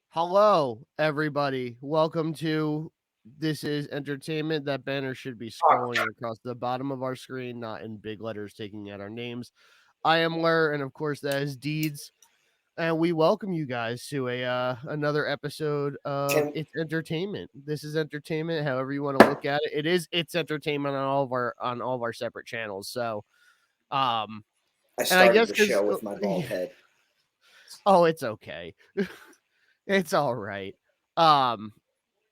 Hello, everybody. Welcome to This Is Entertainment. That banner should be scrolling across the bottom of our screen, not in big letters taking out our names. I am Ler, and of course, that is Deeds. And we welcome you guys to another episode of It's Entertainment. This is entertainment, however you want to look at it. It's entertainment on all of our separate channels. So, I started the show with my bald head. Oh, it's okay. It's all right. Yeah,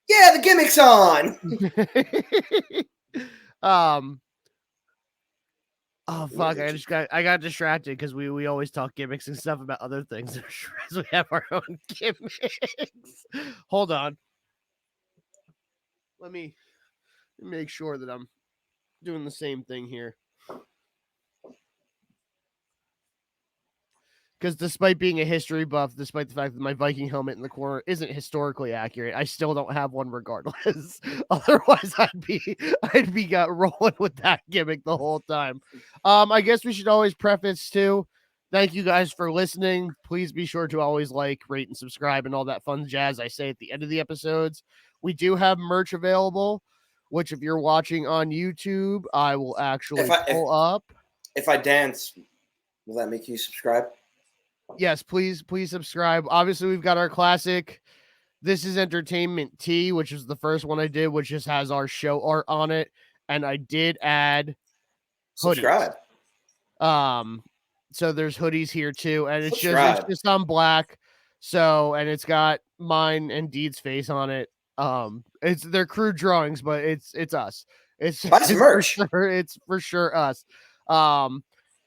the gimmick's on. Oh fuck! I got distracted because we always talk gimmicks and stuff about other things as we have our own gimmicks. Hold on. Let me make sure that I'm doing the same thing here. Because despite being a history buff, despite the fact that my Viking helmet in the corner isn't historically accurate, I still don't have one regardless. Otherwise, I'd be got rolling with that gimmick the whole time. I guess we should always preface too. Thank you guys for listening. Please be sure to always like, rate, and subscribe and all that fun jazz I say at the end of the episodes. We do have merch available, which if you're watching on YouTube, I will actually pull up. If I dance, will that make you subscribe? Yes, please subscribe. Obviously, we've got our classic This Is Entertainment tee, which is the first one I did, which just has our show art on it. And I did add hoodies. Subscribe. So there's hoodies here too, and it's just on black. So, and it's got mine and Deed's face on it. They're crude drawings, but it's us. It's merch. It's for sure us.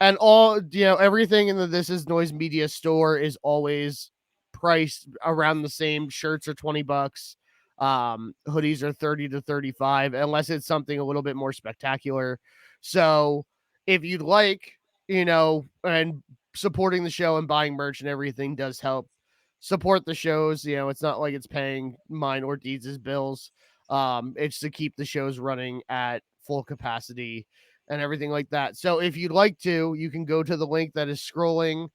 And all, everything in the This Is Noise Media store is always priced around the same. Shirts are $20. Hoodies are 30 to 35, unless it's something a little bit more spectacular. So if you'd like, and supporting the show and buying merch and everything does help support the shows. It's not like it's paying mine or Deeds' bills. It's to keep the shows running at full capacity and everything like that. So if you'd like to, you can go to the link that is scrolling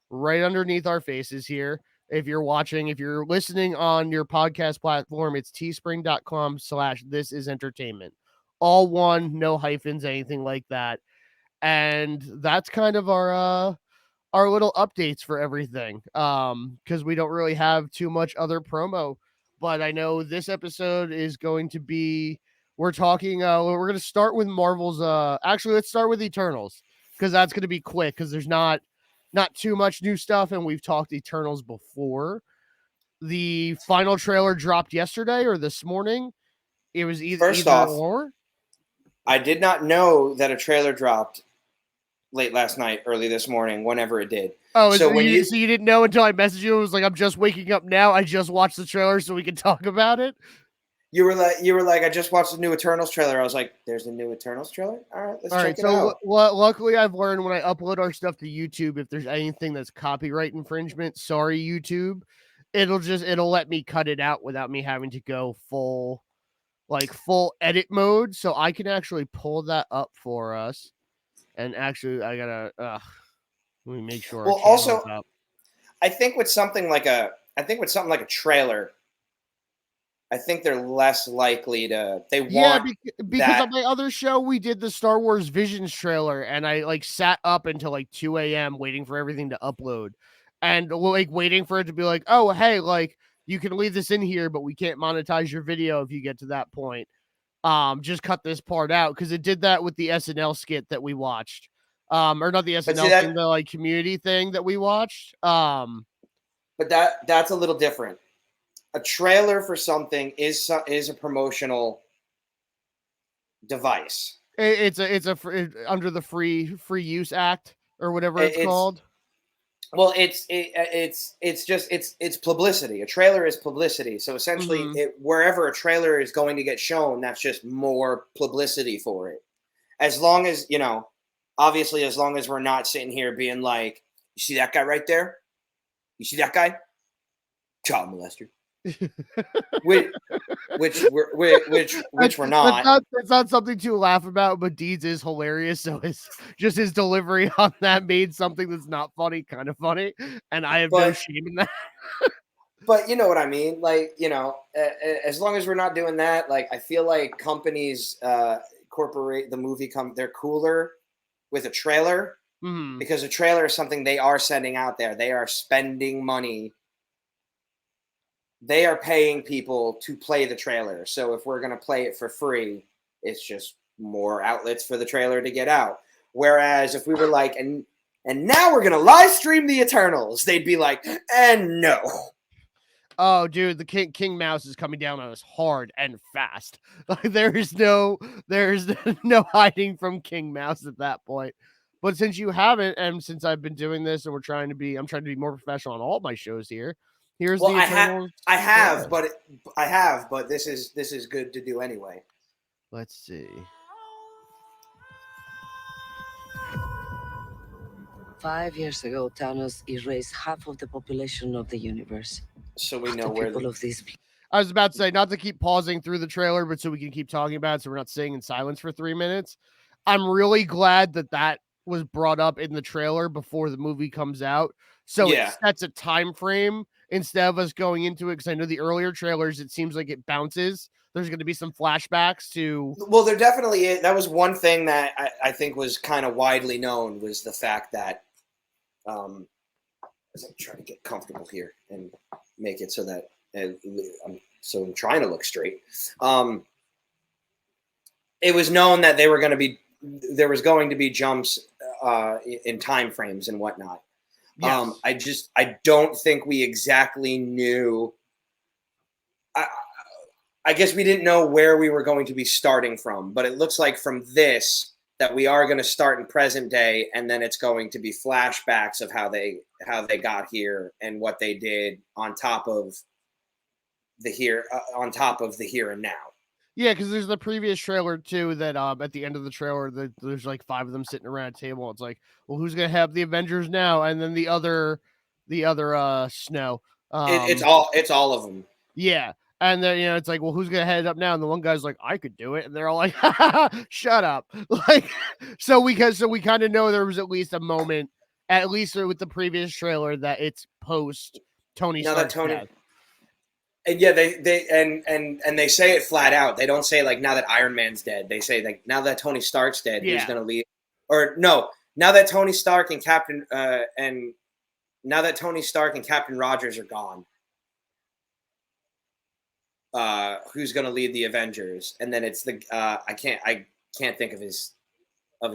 right underneath our faces here. If you're listening on your podcast platform, it's teespring.com/thisisentertainment. All one, no hyphens, anything like that. And that's kind of our little updates for everything. Because we don't really have too much other promo. But I know this episode is going to be, we're talking, we're going to start with Marvel's, actually, let's start with Eternals, because that's going to be quick, because there's not too much new stuff, and we've talked Eternals before. The final trailer dropped yesterday or this morning. It was either or. I did not know that a trailer dropped late last night, early this morning, whenever it did. Oh, so you didn't know until I messaged you? It was like, I'm just waking up now. I just watched the trailer so we can talk about it. You were like, I just watched the new Eternals trailer. I was like, there's a new Eternals trailer? All right, let's check it out. Luckily, I've learned when I upload our stuff to YouTube, if there's anything that's copyright infringement, sorry, YouTube, it'll let me cut it out without me having to go full edit mode. So I can actually pull that up for us. And actually, I gotta let me make sure. Well, also, up. I think with something like a trailer, I think they're less likely to. Because on my other show, we did the Star Wars Visions trailer, and I sat up until 2 a.m. waiting for everything to upload, and waiting for it to be like, oh hey, you can leave this in here, but we can't monetize your video if you get to that point. Just cut this part out, because it did that with the SNL skit that we watched. Or not the SNL thing, the community thing that we watched. But that's a little different. A trailer for something is a promotional device. It's under the free use act or whatever it's called. Well, it's publicity. A trailer is publicity. So essentially, wherever a trailer is going to get shown, that's just more publicity for it. As long as obviously, as long as we're not sitting here being like, "You see that guy right there? You see that guy? Child molester." which we're not. It's not something to laugh about, but Deeds is hilarious. So his delivery on that made something that's not funny kind of funny, and I have no shame in that. But you know what I mean? Like, as long as we're not doing that, like, I feel like companies incorporate the movie they're cooler with a trailer because a trailer is something they are sending out there. They are spending money. They are paying people to play the trailer. So if we're going to play it for free, it's just more outlets for the trailer to get out. Whereas if we were like, and now we're going to live stream the Eternals, they'd be like, and no. Oh, dude, the King Mouse is coming down on us hard and fast. Like there's no hiding from King Mouse at that point. But since you haven't, and since I've been doing this, and I'm trying to be more professional on all my shows here. Here's the Eternals. I have, but this is good to do anyway. Let's see. 5 years ago, Thanos erased half of the population of the universe. So we know where people of these. I was about to say, not to keep pausing through the trailer, but so we can keep talking about it, so we're not sitting in silence for 3 minutes. I'm really glad that was brought up in the trailer before the movie comes out, so it sets a time frame instead of us going into it. Because I know the earlier trailers, it seems like it bounces. There's going to be some flashbacks to. Well, there definitely is. That was one thing that I think was kind of widely known, was the fact that, as I'm trying to get comfortable here and make it so that I'm trying to look straight. It was known that there was going to be jumps in time frames and whatnot. Yes. I don't think we exactly knew. I guess we didn't know where we were going to be starting from, but it looks like from this that we are going to start in present day, and then it's going to be flashbacks of how they got here and what they did on top of the here and now. Yeah, because there's the previous trailer too that at the end of the trailer there's like 5 of them sitting around a table. It's like, well, who's gonna have the Avengers now? And then the other Snow. It's all of them. Yeah. And then, it's like, well, who's gonna head it up now? And the one guy's like, I could do it, and they're all like, shut up. Like, so we kind of know there was at least a moment, at least with the previous trailer, that it's post Tony Stark's death. And yeah, they say it flat out. They don't say like now that Iron Man's dead. They say like now that Tony Stark's dead, who's gonna leave? Or no, now that Tony Stark and Captain Rogers are gone. Who's going to lead the Avengers? And then it's the I can't think of his I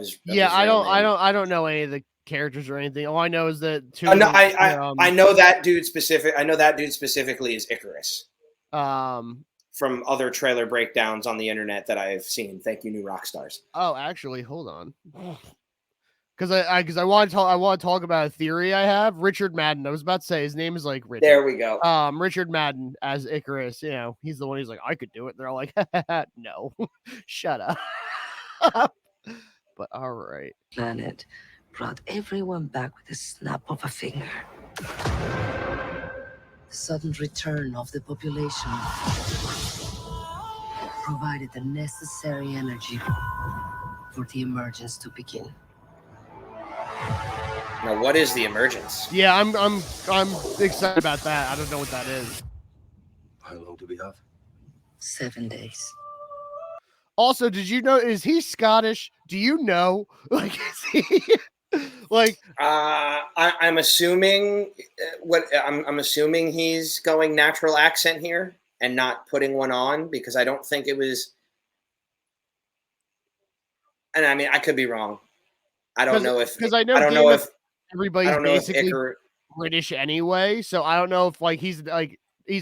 don't know any of the characters or anything. All I know is that I know that dude specifically is Icarus. From other trailer breakdowns on the internet that I've seen. Thank you, New Rockstars. Oh, actually, hold on. Because I want to talk about a theory I have. Richard Madden. I was about to say his name is like Richard. There we go. Richard Madden as Icarus. He's the one. He's like, I could do it. They're all like, no, shut up. But all right. Planet brought everyone back with a snap of a finger. The sudden return of the population provided the necessary energy for the emergence to begin. Now, what is the emergence? Yeah, I'm excited about that. I don't know what that is. How long do we have? 7 days. Also, did you know, is he Scottish? Do you know? Like, is he like? I'm assuming I'm assuming he's going natural accent here and not putting one on, because I don't think it was. And I mean, I could be wrong. I don't know if everybody's basically British anyway, so I don't know if like he's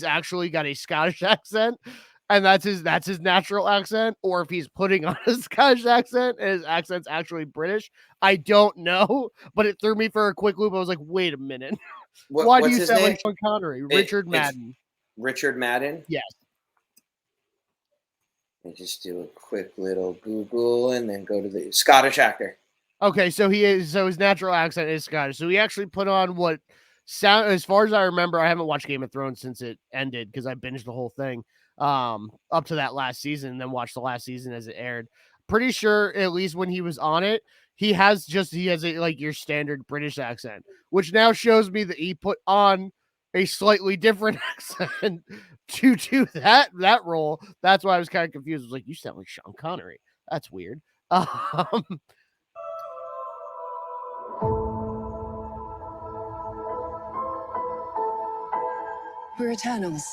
actually got a Scottish accent, and that's his natural accent, or if he's putting on a Scottish accent and his accent's actually British. I don't know, but it threw me for a quick loop. I was like, wait a minute. Why do What's you his sound name? like Sean Connery? Richard Madden. Richard Madden? Yes. Let me just do a quick little Google and then go to the Scottish actor. Okay, so his natural accent is Scottish. So he actually put on what sound, as far as I remember, I haven't watched Game of Thrones since it ended because I binged the whole thing up to that last season and then watched the last season as it aired. Pretty sure, at least when he was on it, he has a like your standard British accent, which now shows me that he put on a slightly different accent to do that role. That's why I was kind of confused. I was like, you sound like Sean Connery. That's weird. We're Eternals.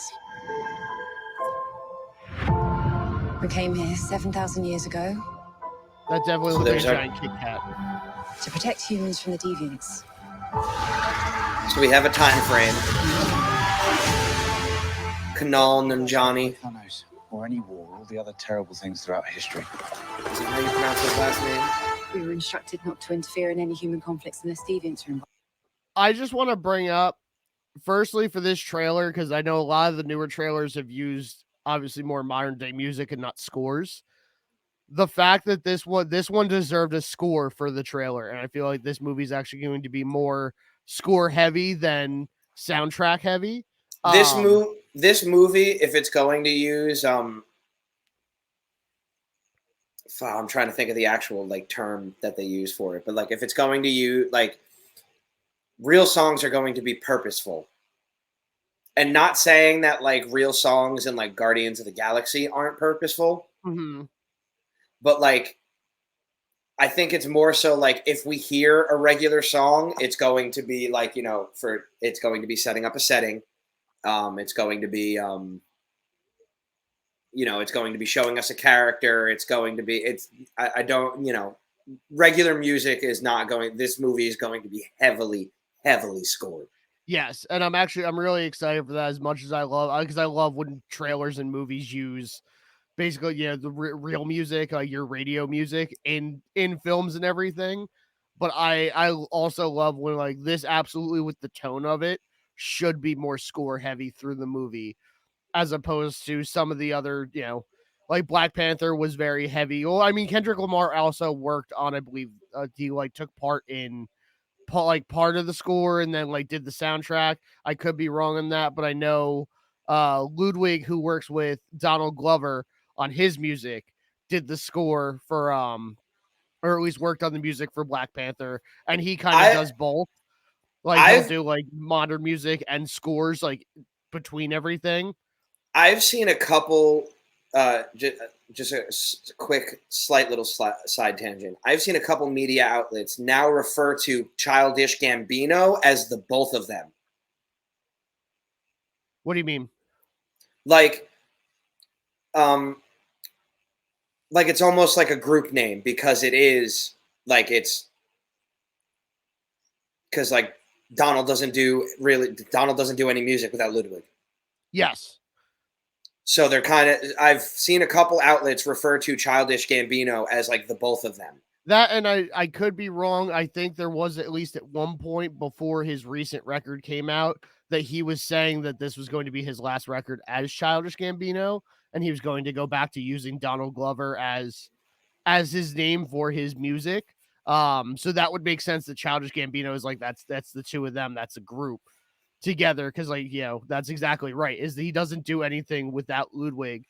We came here 7,000 years ago That definitely looks like a giant Kit Kat. to protect humans from the deviants. So we have a time frame. Kanal Nanjiani. Thanos, or any war, all the other terrible things throughout history. Is that how you pronounce his last name? We were instructed not to interfere in any human conflicts unless deviants are involved. I just want to bring up, firstly, for this trailer, because I know a lot of the newer trailers have used obviously more modern day music and not scores. The fact that this one deserved a score for the trailer, and I feel like this movie is actually going to be more score heavy than soundtrack heavy. This movie, if it's going to use I'm trying to think of the actual like term that they use for it, but like if it's going to use like real songs are going to be purposeful. And not saying that like real songs and like Guardians of the Galaxy aren't purposeful. Mm-hmm. But like I think it's more so like if we hear a regular song, it's going to be like, you know, it's going to be setting up a setting. It's going to be you know, it's going to be showing us a character. It's going to be I don't, you know, regular music is not going, this movie is going to be heavily scored. Yes, and I'm really excited for that as much as I love, because I love when trailers and movies use basically, the real music, your radio music in films and everything. But I also love when like this, absolutely, with the tone of it, should be more score heavy through the movie, as opposed to some of the other, like Black Panther was very heavy. Well, I mean, Kendrick Lamar also worked on, I believe, he like took part in part of the score and then like did the soundtrack. I could be wrong on that, but I know Ludwig, who works with Donald Glover on his music, did the score for or at least worked on the music for Black Panther, and he kind of does both. Like he'll do like modern music and scores like between everything. I've seen a couple just a quick, slight little side tangent. I've seen a couple media outlets now refer to Childish Gambino as the both of them. What do you mean? Like it's almost like a group name, because it is like because like Donald doesn't do any music without Ludwig. Yes. So they're kind of, I've seen a couple outlets refer to Childish Gambino as like the both of them. That, and I could be wrong. I think there was at least at one point before his recent record came out that he was saying that this was going to be his last record as Childish Gambino, and he was going to go back to using Donald Glover as his name for his music. So that would make sense that Childish Gambino is like, that's the two of them. That's a group together. Cause like, that's exactly right. Is that he doesn't do anything without Ludwig,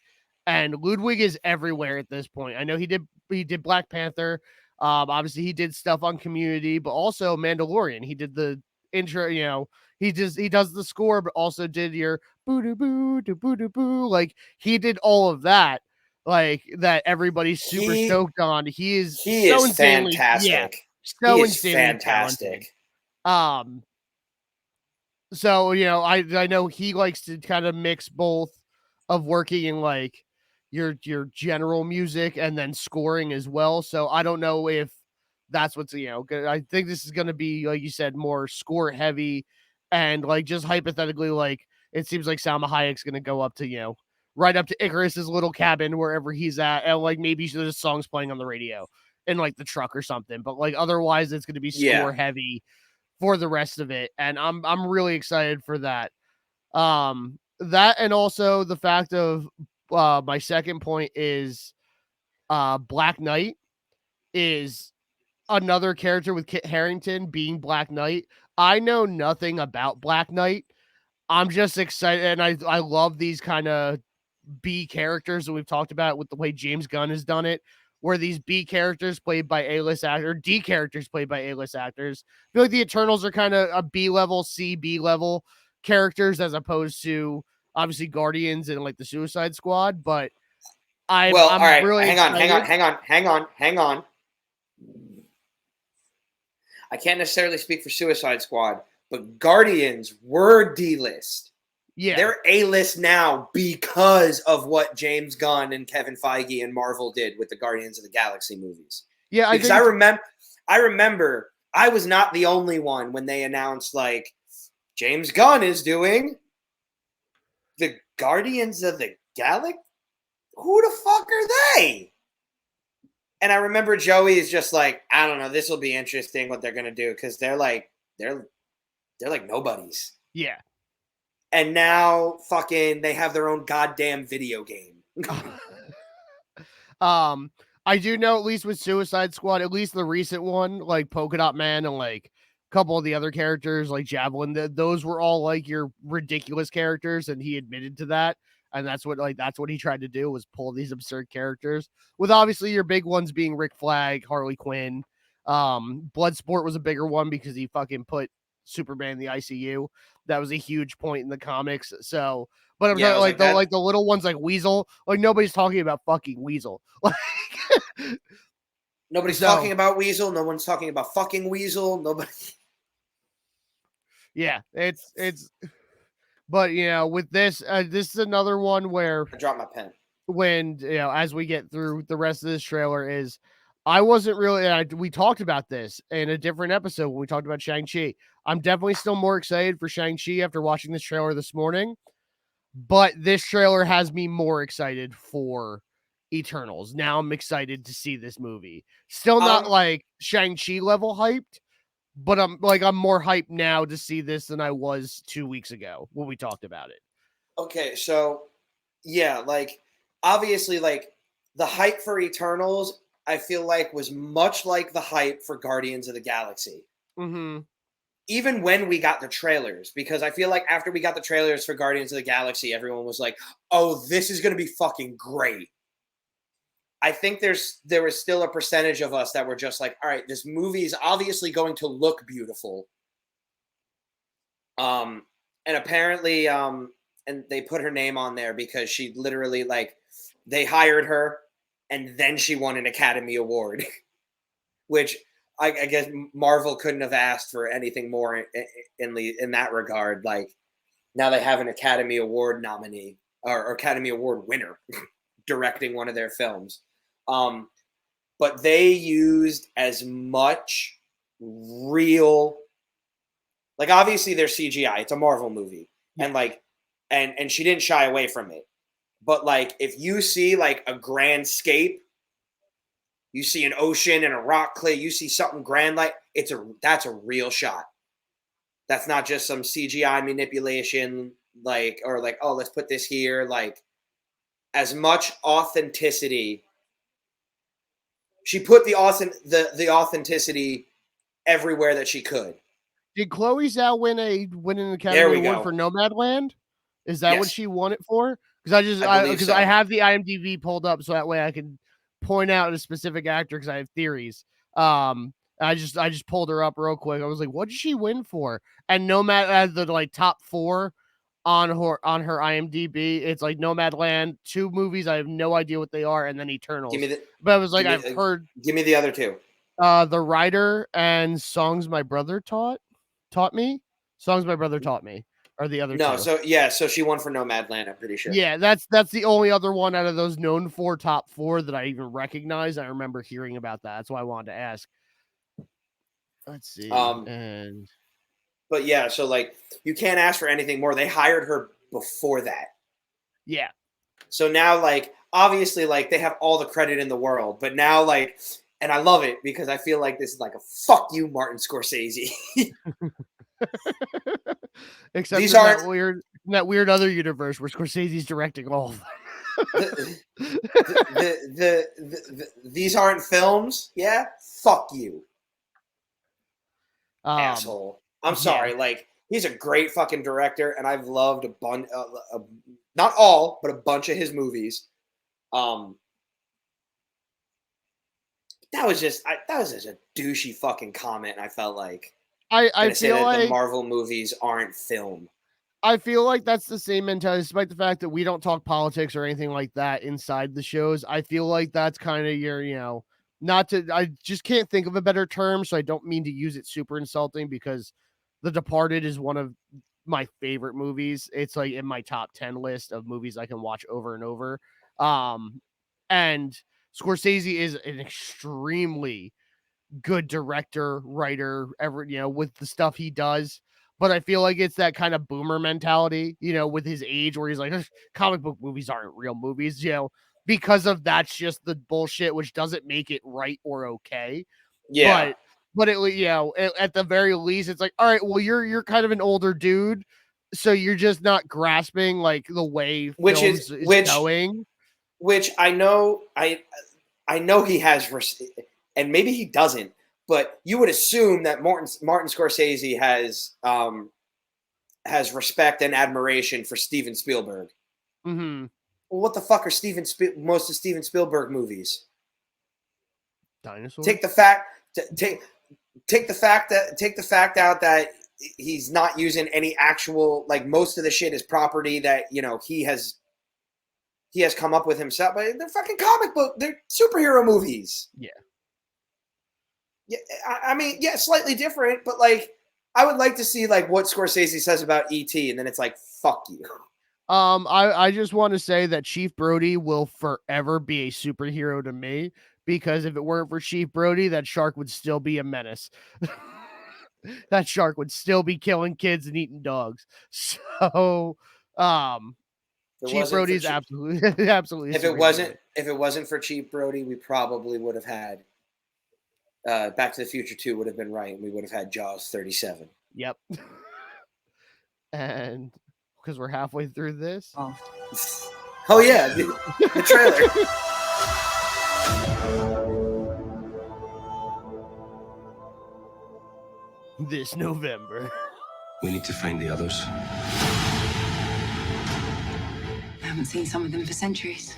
and Ludwig is everywhere at this point. I know he did Black Panther. Obviously he did stuff on Community, but also Mandalorian. He did the intro, he does the score, but also did your boo doo boo doo boo doo boo. Like he did all of that. Like that every's super stoked on. He is insanely fantastic. Yeah, so insanely fantastic. Talented. So, I know he likes to kind of mix both of working in like your general music and then scoring as well. So I don't know if that's what's, I think this is going to be, like you said, more score heavy, and like just hypothetically, like it seems like Salma Hayek's going to go up to, right up to Icarus's little cabin wherever he's at, and like maybe there's songs playing on the radio in like the truck or something. But like otherwise, it's going to be score heavy for the rest of it, and I'm really excited for that. That and also the fact of my second point is Black Knight is another character with Kit Harington being Black Knight. I know nothing about Black Knight. I'm just excited, and I love these kind of B characters that we've talked about with the way James Gunn has done it, where these B characters played by A-list actors, D characters played by A-list actors. I feel like the Eternals are kind of a B level, B level characters as opposed to obviously Guardians and like the Suicide Squad. But I'm all right, really hang excited. on. I can't necessarily speak for Suicide Squad, but Guardians were D-list. Yeah. They're A-list now because of what James Gunn and Kevin Feige and Marvel did with the Guardians of the Galaxy movies. Yeah, because I remember I was not the only one when they announced like James Gunn is doing the Guardians of the Galaxy. Who the fuck are they? And I remember Joey is just like, I don't know, this will be interesting what they're gonna do because they're like nobodies. Yeah. And now fucking they have their own goddamn video game. I do know at least with Suicide Squad, at least the recent one, like Polka Dot Man and like a couple of the other characters like Javelin, those were all like your ridiculous characters, and he admitted to that. And that's what he tried to do was pull these absurd characters with obviously your big ones being Rick Flag, Harley Quinn. Bloodsport was a bigger one because he fucking put Superman in the ICU. That was a huge point in the comics. So, but I'm talking like the little ones like Weasel. Like nobody's talking about fucking Weasel. Like nobody's talking about Weasel. No one's talking about fucking Weasel. Nobody. Yeah, it's. But you know, with this, this is another one where I dropped my pen. When as we get through the rest of this trailer, is I wasn't really. We talked about this in a different episode when we talked about Shang-Chi. I'm definitely still more excited for Shang-Chi after watching this trailer this morning, but this trailer has me more excited for Eternals. Now I'm excited to see this movie. Still not like Shang-Chi level hyped. But I'm more hyped now to see this than I was 2 weeks ago when we talked about it. Okay, so yeah, like obviously, like the hype for Eternals, I feel like was much like the hype for Guardians of the Galaxy. Mm-hmm. Even when we got the trailers, because I feel like after we got the trailers for Guardians of the Galaxy, everyone was like, "Oh, this is going to be fucking great." I think there was still a percentage of us that were just like, all right, this movie is obviously going to look beautiful. And apparently, and they put her name on there because she literally like they hired her and then she won an Academy Award, which I guess Marvel couldn't have asked for anything more in that regard. Like now they have an Academy Award nominee or Academy Award winner directing one of their films. But they used as much real, like obviously they're CGI. It's a Marvel movie, and like, and she didn't shy away from it. But like, if you see like a grand scape, you see an ocean and a rock clay, you see something grand, like that's a real shot. That's not just some CGI manipulation, like or like oh let's put this here. Like as much authenticity. She put the authenticity everywhere that she could. Did Chloe Zhao win an Academy Award for Nomadland? Is that what she won it for? Because I have the IMDb pulled up so that way I can point out a specific actor because I have theories. I just pulled her up real quick. I was like, what did she win for? And Nomad the like top 4 on her IMDb, it's like Nomadland, 2 movies I have no idea what they are, and then Eternals. But I was like, I've heard. Give me the other 2. The Rider and Songs My Brother Taught Me. Songs My Brother Taught Me are the other 2. No, so she won for Nomadland. I'm pretty sure. Yeah, that's the only other one out of those known 4 top 4 that I even recognize. I remember hearing about that. That's why I wanted to ask. Let's see. But yeah, so like you can't ask for anything more. They hired her before that. Yeah. So now, like, obviously, like, they have all the credit in the world, but now, like, and I love it because I feel like this is like a fuck you, Martin Scorsese. Except These in aren't that weird other universe where Scorsese's directing all of them. these aren't films. Yeah, fuck you, asshole. I'm sorry. Like, he's a great fucking director, and I've loved a bunch, not all, but a bunch of his movies. That was just a douchey fucking comment. I felt like I say feel that like the Marvel movies aren't film. I feel like that's the same mentality, despite the fact that we don't talk politics or anything like that inside the shows. I feel like that's kind of your, I just can't think of a better term, so I don't mean to use it super insulting because The Departed is one of my favorite movies. It's like in my top 10 list of movies I can watch over and over. And Scorsese is an extremely good director, writer, with the stuff he does. But I feel like it's that kind of boomer mentality, with his age where he's like, comic book movies aren't real movies, because of that's just the bullshit, which doesn't make it right or okay. Yeah. But at the very least, it's like, all right, well, you're kind of an older dude, so you're just not grasping like the way films is going. Which I know he has, and maybe he doesn't, but you would assume that Martin Scorsese has respect and admiration for Steven Spielberg. Mm-hmm. Well, what the fuck are most of Steven Spielberg movies? Dinosaurs. Take the fact out that he's not using any actual, like, most of the shit is property that he has come up with himself, but they're fucking comic book, they're superhero movies. Yeah. Yeah, I mean, yeah, slightly different, but like, I would like to see like what Scorsese says about E.T., and then it's like, fuck you. I just want to say that Chief Brody will forever be a superhero to me, because if it weren't for Chief Brody, that shark would still be a menace. That shark would still be killing kids and eating dogs. So, Chief Brody is absolutely If it wasn't for Chief Brody, we probably would have had Back to the Future 2 would have been right, and we would have had Jaws 37. Yep. And because we're halfway through this. Oh yeah, the trailer. This November. We need to find the others. I haven't seen some of them for centuries.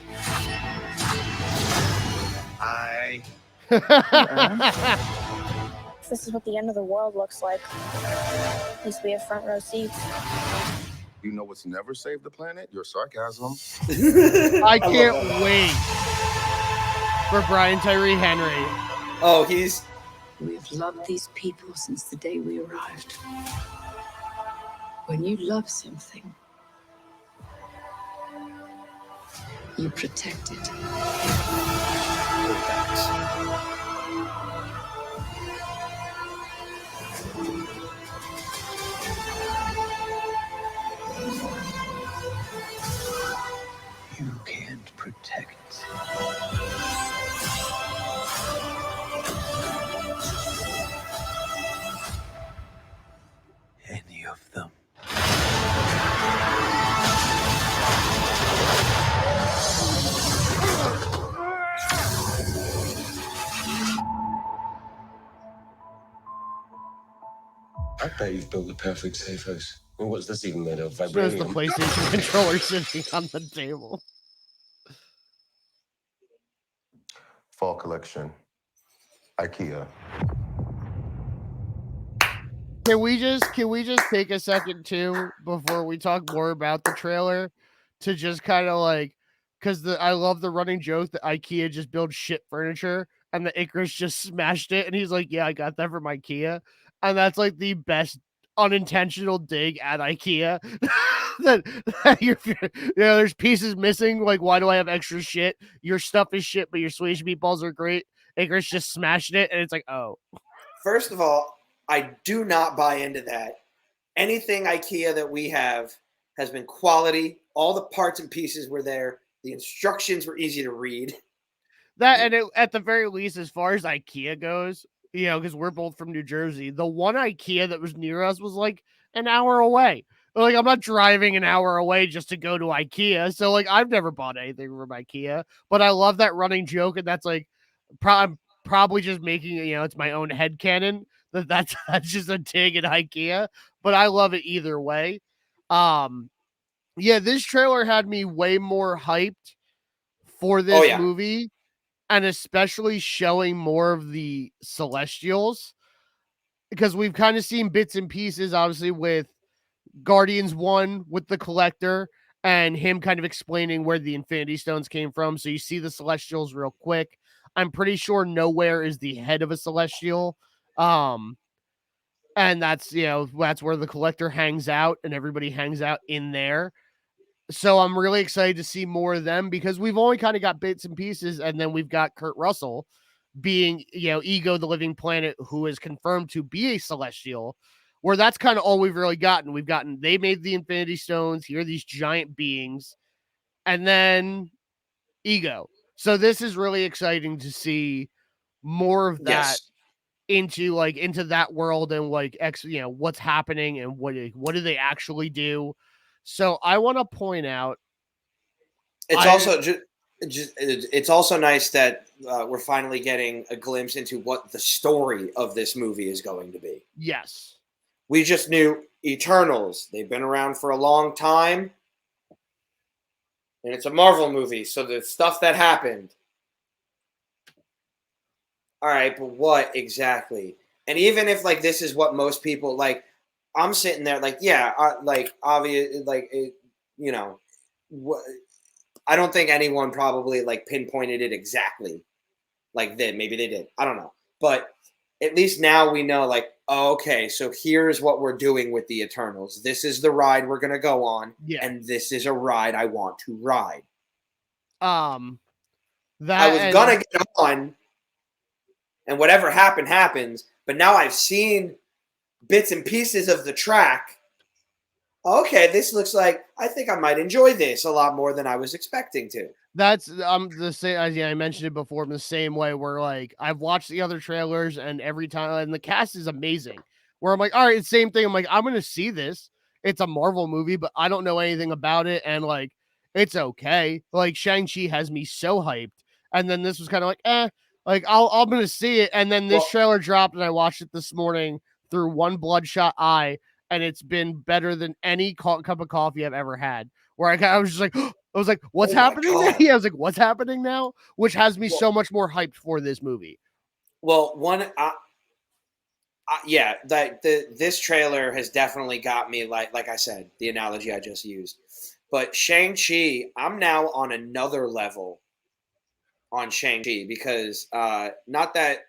If this is what the end of the world looks like, at least we have front row seats. You know what's never saved the planet? Your sarcasm. I can't wait for Brian Tyree Henry. Oh, We've loved these people since the day we arrived. When you love something, you protect it. You can't protect any of them. I bet you've built the perfect safe house. And what's this even made of? There's the Vibranium? PlayStation controller sitting on the table. Fall collection. IKEA. Can we just take a second too before we talk more about the trailer to just kind of like, because I love the running joke that IKEA just builds shit furniture and the Icarus just smashed it and he's like, yeah, I got that from IKEA, and that's like the best unintentional dig at IKEA. that there's pieces missing. Like, why do I have extra shit? Your stuff is shit, but your Swedish meatballs are great. Icarus just smashed it, and it's like, oh. First of all, I do not buy into that. Anything IKEA that we have has been quality. All the parts and pieces were there. The instructions were easy to read. That and at the very least, as far as IKEA goes, you know, because we're both from New Jersey, the one IKEA that was near us was like an hour away. Like, I'm not driving an hour away just to go to IKEA. So, like, I've never bought anything from IKEA, but I love that running joke. And that's like, I'm probably just making it, you know, it's my own headcanon that's just a dig at IKEA, but I love it either way. Yeah, this trailer had me way more hyped for this movie, and especially showing more of the Celestials, because we've kind of seen bits and pieces, obviously, with Guardians 1 with the Collector and him kind of explaining where the Infinity Stones came from. So you see the Celestials real quick. I'm pretty sure Nowhere is the head of a Celestial. And that's, you know, that's where the Collector hangs out, and everybody hangs out in there. So I'm really excited to see more of them, because we've only kind of got bits and pieces, and then we've got Kurt Russell being, you know, Ego the Living Planet, who is confirmed to be a Celestial, where that's kind of all we've really gotten. We've gotten, they made the Infinity Stones, here are these giant beings, and then Ego. So this is really exciting to see more of that into that world, and like you know, what's happening and what do they actually do. So I want to point out, it's also it's also nice that we're finally getting a glimpse into what the story of this movie is going to be. Yes. We just knew Eternals. They've been around for a long time. And it's a Marvel movie, so the stuff that happened. All right, but what exactly? And even if like this is what most people like, I'm sitting there like, yeah, like obvious, like it, you know, I don't think anyone probably like pinpointed it exactly like that. Maybe they did. I don't know, but at least now we know, like, oh, okay, so here's what we're doing with the Eternals. This is the ride we're gonna go on, and this is a ride I want to ride. I was gonna get on, and whatever happened happens. But now I've seen bits and pieces of the track. Okay, this looks like I think I might enjoy this a lot more than I was expecting to. That's the same as I mentioned it before, in the same way where like I've watched the other trailers, and every time, and the cast is amazing, where I'm like, all right, it's the same thing. I'm like, I'm gonna see this. It's a Marvel movie, but I don't know anything about it, and like it's okay. Like Shang-Chi has me so hyped, and then this was kind of like, like I'm gonna see it, and then this trailer dropped, and I watched it this morning through one bloodshot eye, and it's been better than any cup of coffee I've ever had. Where I was just like, I was like, what's happening now? Yeah, I was like, what's happening now? Which has me so much more hyped for this movie. Well, yeah, this trailer has definitely got me, like I said, the analogy I just used. But Shang-Chi, I'm now on another level on Shang-Chi, because not that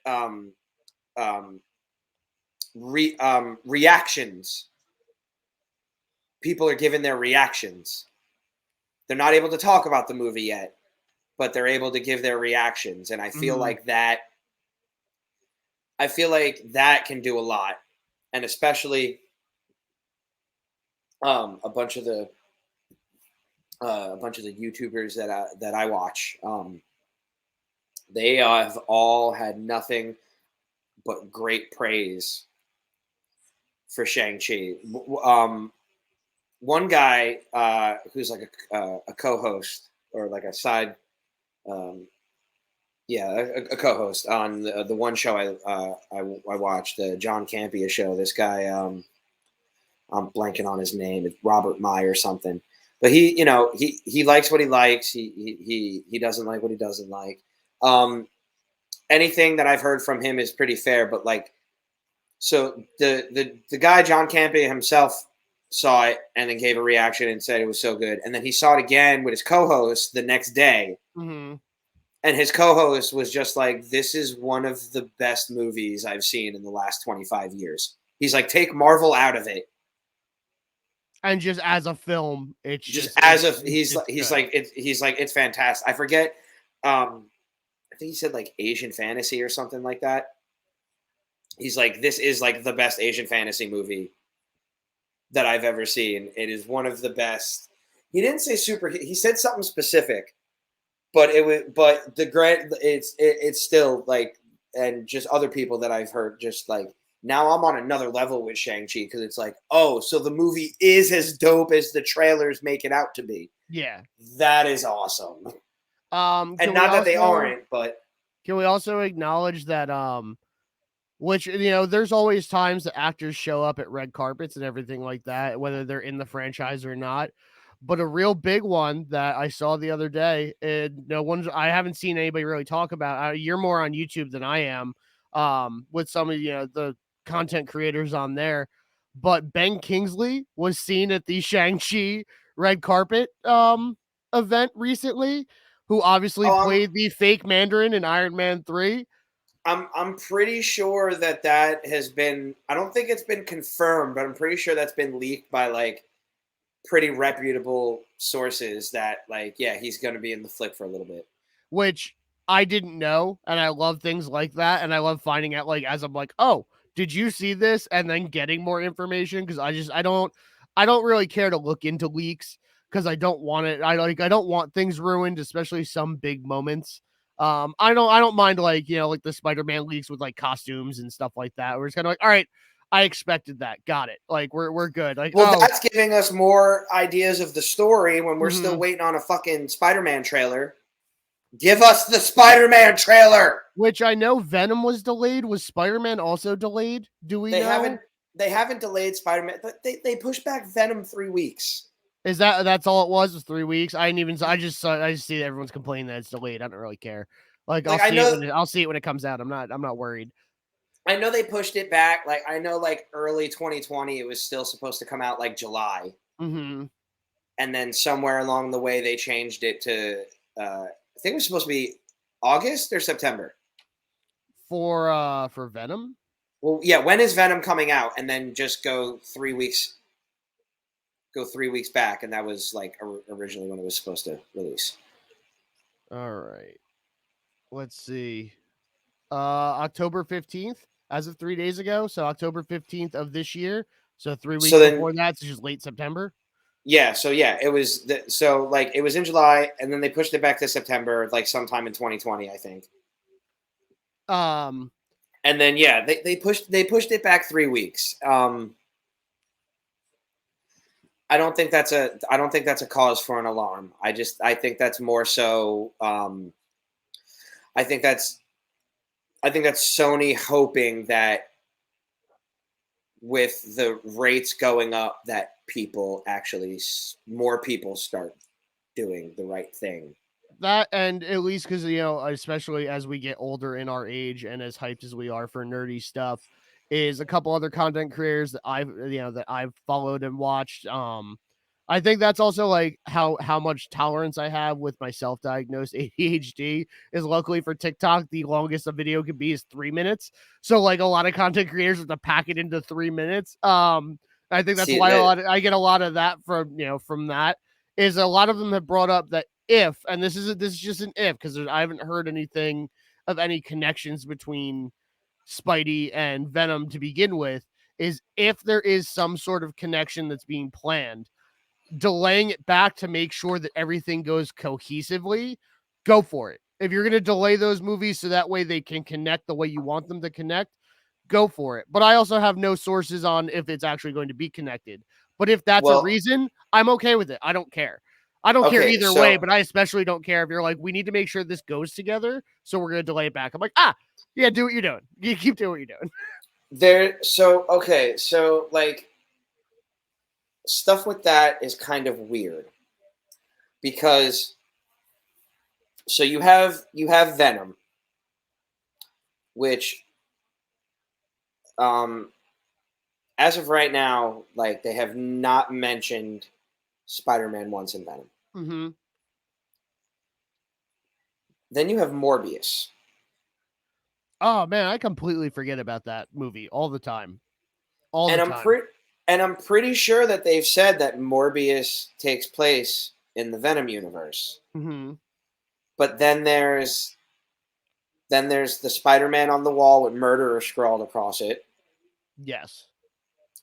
reactions. People are giving their reactions. They're not able to talk about the movie yet, but they're able to give their reactions. And I feel like that can do a lot. And especially a bunch of the YouTubers that I watch, they have all had nothing but great praise for Shang-Chi. One guy who's like a co-host, or like a side, a co-host on the one show I watched, the John Campea show. This guy, I'm blanking on his name. It's Robert Meyer or something. But he likes what he likes. He doesn't like what he doesn't like. Anything that I've heard from him is pretty fair. But like, so the guy John Campea himself saw it and then gave a reaction and said it was so good. And then he saw it again with his co-host the next day. Mm-hmm. And his co-host was just like, this is one of the best movies I've seen in the last 25 years. He's like, take Marvel out of it. And just as a film, it's just as a, he's like, it's fantastic. I forget. I think he said like Asian fantasy or something like that. He's like, this is like the best Asian fantasy movie that I've ever seen. It is one of the best. He didn't say he said something specific, but it's still like, and just other people that I've heard just like, now I'm on another level with Shang-Chi because it's like, oh, so the movie is as dope as the trailers make it out to be. Yeah. That is awesome. And not that they aren't, but can we also acknowledge that which, you know, there's always times that actors show up at red carpets and everything like that, whether they're in the franchise or not. But a real big one that I saw the other day, and I haven't seen anybody really talk about. You're more on YouTube than I am, with some of the content creators on there. But Ben Kingsley was seen at the Shang-Chi red carpet event recently, who obviously played the fake Mandarin in Iron Man 3. I'm pretty sure that has been, I don't think it's been confirmed, but I'm pretty sure that's been leaked by like pretty reputable sources that like, yeah, he's going to be in the flick for a little bit. Which I didn't know, and I love things like that, and I love finding out like as I'm like, oh, did you see this? And then getting more information, because I don't really care to look into leaks because I don't want it. I don't want things ruined, especially some big moments. I don't mind like like the Spider-Man leaks with like costumes and stuff like that. We're just kind of like, all right, I expected that, got it. Like we're good. Like, well, that's giving us more ideas of the story when we're still Mm-hmm. waiting on a fucking Spider-Man trailer. Give us the Spider-Man trailer. Which I know Venom was delayed. Was Spider-Man also delayed? Do we know? They haven't delayed Spider-Man, but they pushed back Venom 3 weeks. Is that's all it was 3 weeks? I just see that everyone's complaining that it's delayed. I don't really care. Like I'll see it when it comes out. I'm not worried. I know they pushed it back. Like I know like early 2020 it was still supposed to come out like July. Mm-hmm. And then somewhere along the way they changed it to I think it was supposed to be August or September. For Venom? Well, yeah, when is Venom coming out? And then just go 3 weeks back, and that was like originally when it was supposed to release. All right. Let's see. October 15th, as of 3 days ago. So October 15th of this year. So 3 weeks before that, so just late September. Yeah, so yeah, it was it was in July, and then they pushed it back to September, like sometime in 2020, I think. And then yeah, they pushed it back 3 weeks. I don't think that's a cause for an alarm. I think that's more so. I think that's Sony hoping that with the rates going up, that more people start doing the right thing. That, and at least because especially as we get older in our age and as hyped as we are for nerdy stuff, is a couple other content creators that I've followed and watched. I think that's also like how much tolerance I have with my self-diagnosed ADHD is. Luckily for TikTok, the longest a video could be is 3 minutes. So like a lot of content creators have to pack it into 3 minutes. I think that's why I get a lot of that from that, is a lot of them have brought up that and this is just an if, because I haven't heard anything of any connections between Spidey and Venom to begin with, is if there is some sort of connection that's being planned, delaying it back to make sure that everything goes cohesively, go for it. If you're going to delay those movies so that way they can connect the way you want them to connect, go for it. But I also have no sources on if it's actually going to be connected. But if that's a reason, I'm okay with it. I don't care. I don't care either way, but I especially don't care if you're like, we need to make sure this goes together, so we're going to delay it back. I'm like, yeah, do what you're doing. You keep doing what you're doing. So like stuff with that is kind of weird because so you have Venom, which as of right now, like they have not mentioned Spider-Man once in Venom. Mm-hmm. Then you have Morbius. Oh man, I completely forget about that movie all the time. I'm pretty sure that they've said that Morbius takes place in the Venom universe. Mm-hmm. But then there's the Spider-Man on the wall with murderer scrawled across it. Yes.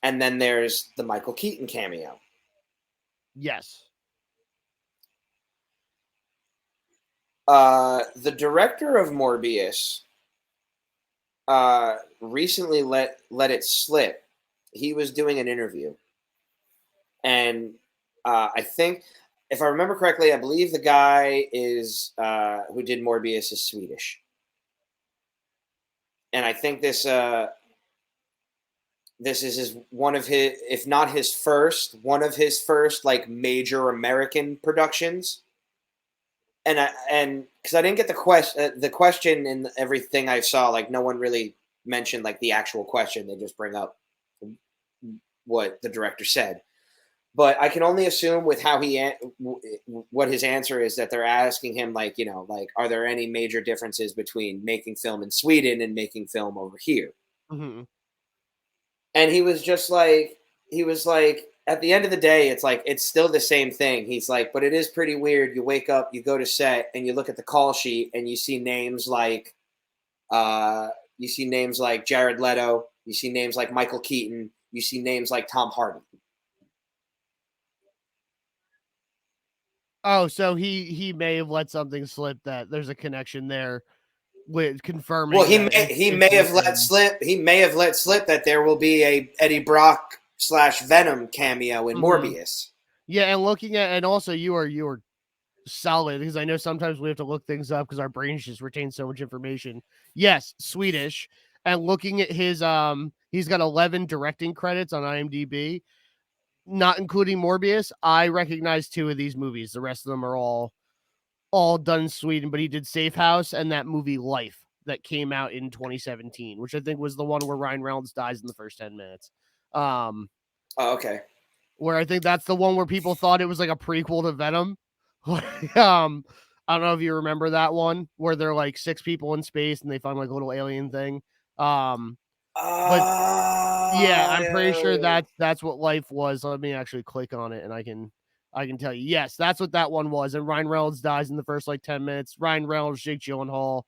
And then there's the Michael Keaton cameo. Yes. The director of Morbius recently let it slip. He was doing an interview, and I think, if I remember correctly, I believe the guy is who did Morbius is Swedish, and I think this is one of his, if not his first, one of his first like major American productions. And because I didn't get the question in everything I saw, like no one really mentioned like the actual question. They just bring up what the director said. But I can only assume with how what his answer is, that they're asking him like, like, are there any major differences between making film in Sweden and making film over here? Mm-hmm. And he was like, at the end of the day, it's like, it's still the same thing. He's like, but it is pretty weird. You wake up, you go to set, and you look at the call sheet, and you see names like Jared Leto, you see names like Michael Keaton, you see names like Tom Hardy. Oh, so he may have let something slip that there's a connection there with confirming. Well, he may have let slip that there will be a Eddie Brock / Venom cameo in Morbius. Yeah, and looking at, and also you are solid, because I know sometimes we have to look things up because our brains just retain so much information. Yes, Swedish. And looking at his he's got 11 directing credits on IMDb, not including Morbius. I recognize 2 of these movies. The rest of them are all done in Sweden, but he did Safe House and that movie Life that came out in 2017, which I think was the one where Ryan Reynolds dies in the first 10 minutes. Oh, okay. Where I think that's the one where people thought it was like a prequel to Venom. I don't know if you remember that one, where they're like 6 people in space and they find like a little alien thing. But yeah, I'm pretty sure that's what Life was. Let me actually click on it and I can tell you. Yes, that's what that one was. And Ryan Reynolds dies in the first like 10 minutes. Ryan Reynolds, Jake Gyllenhaal,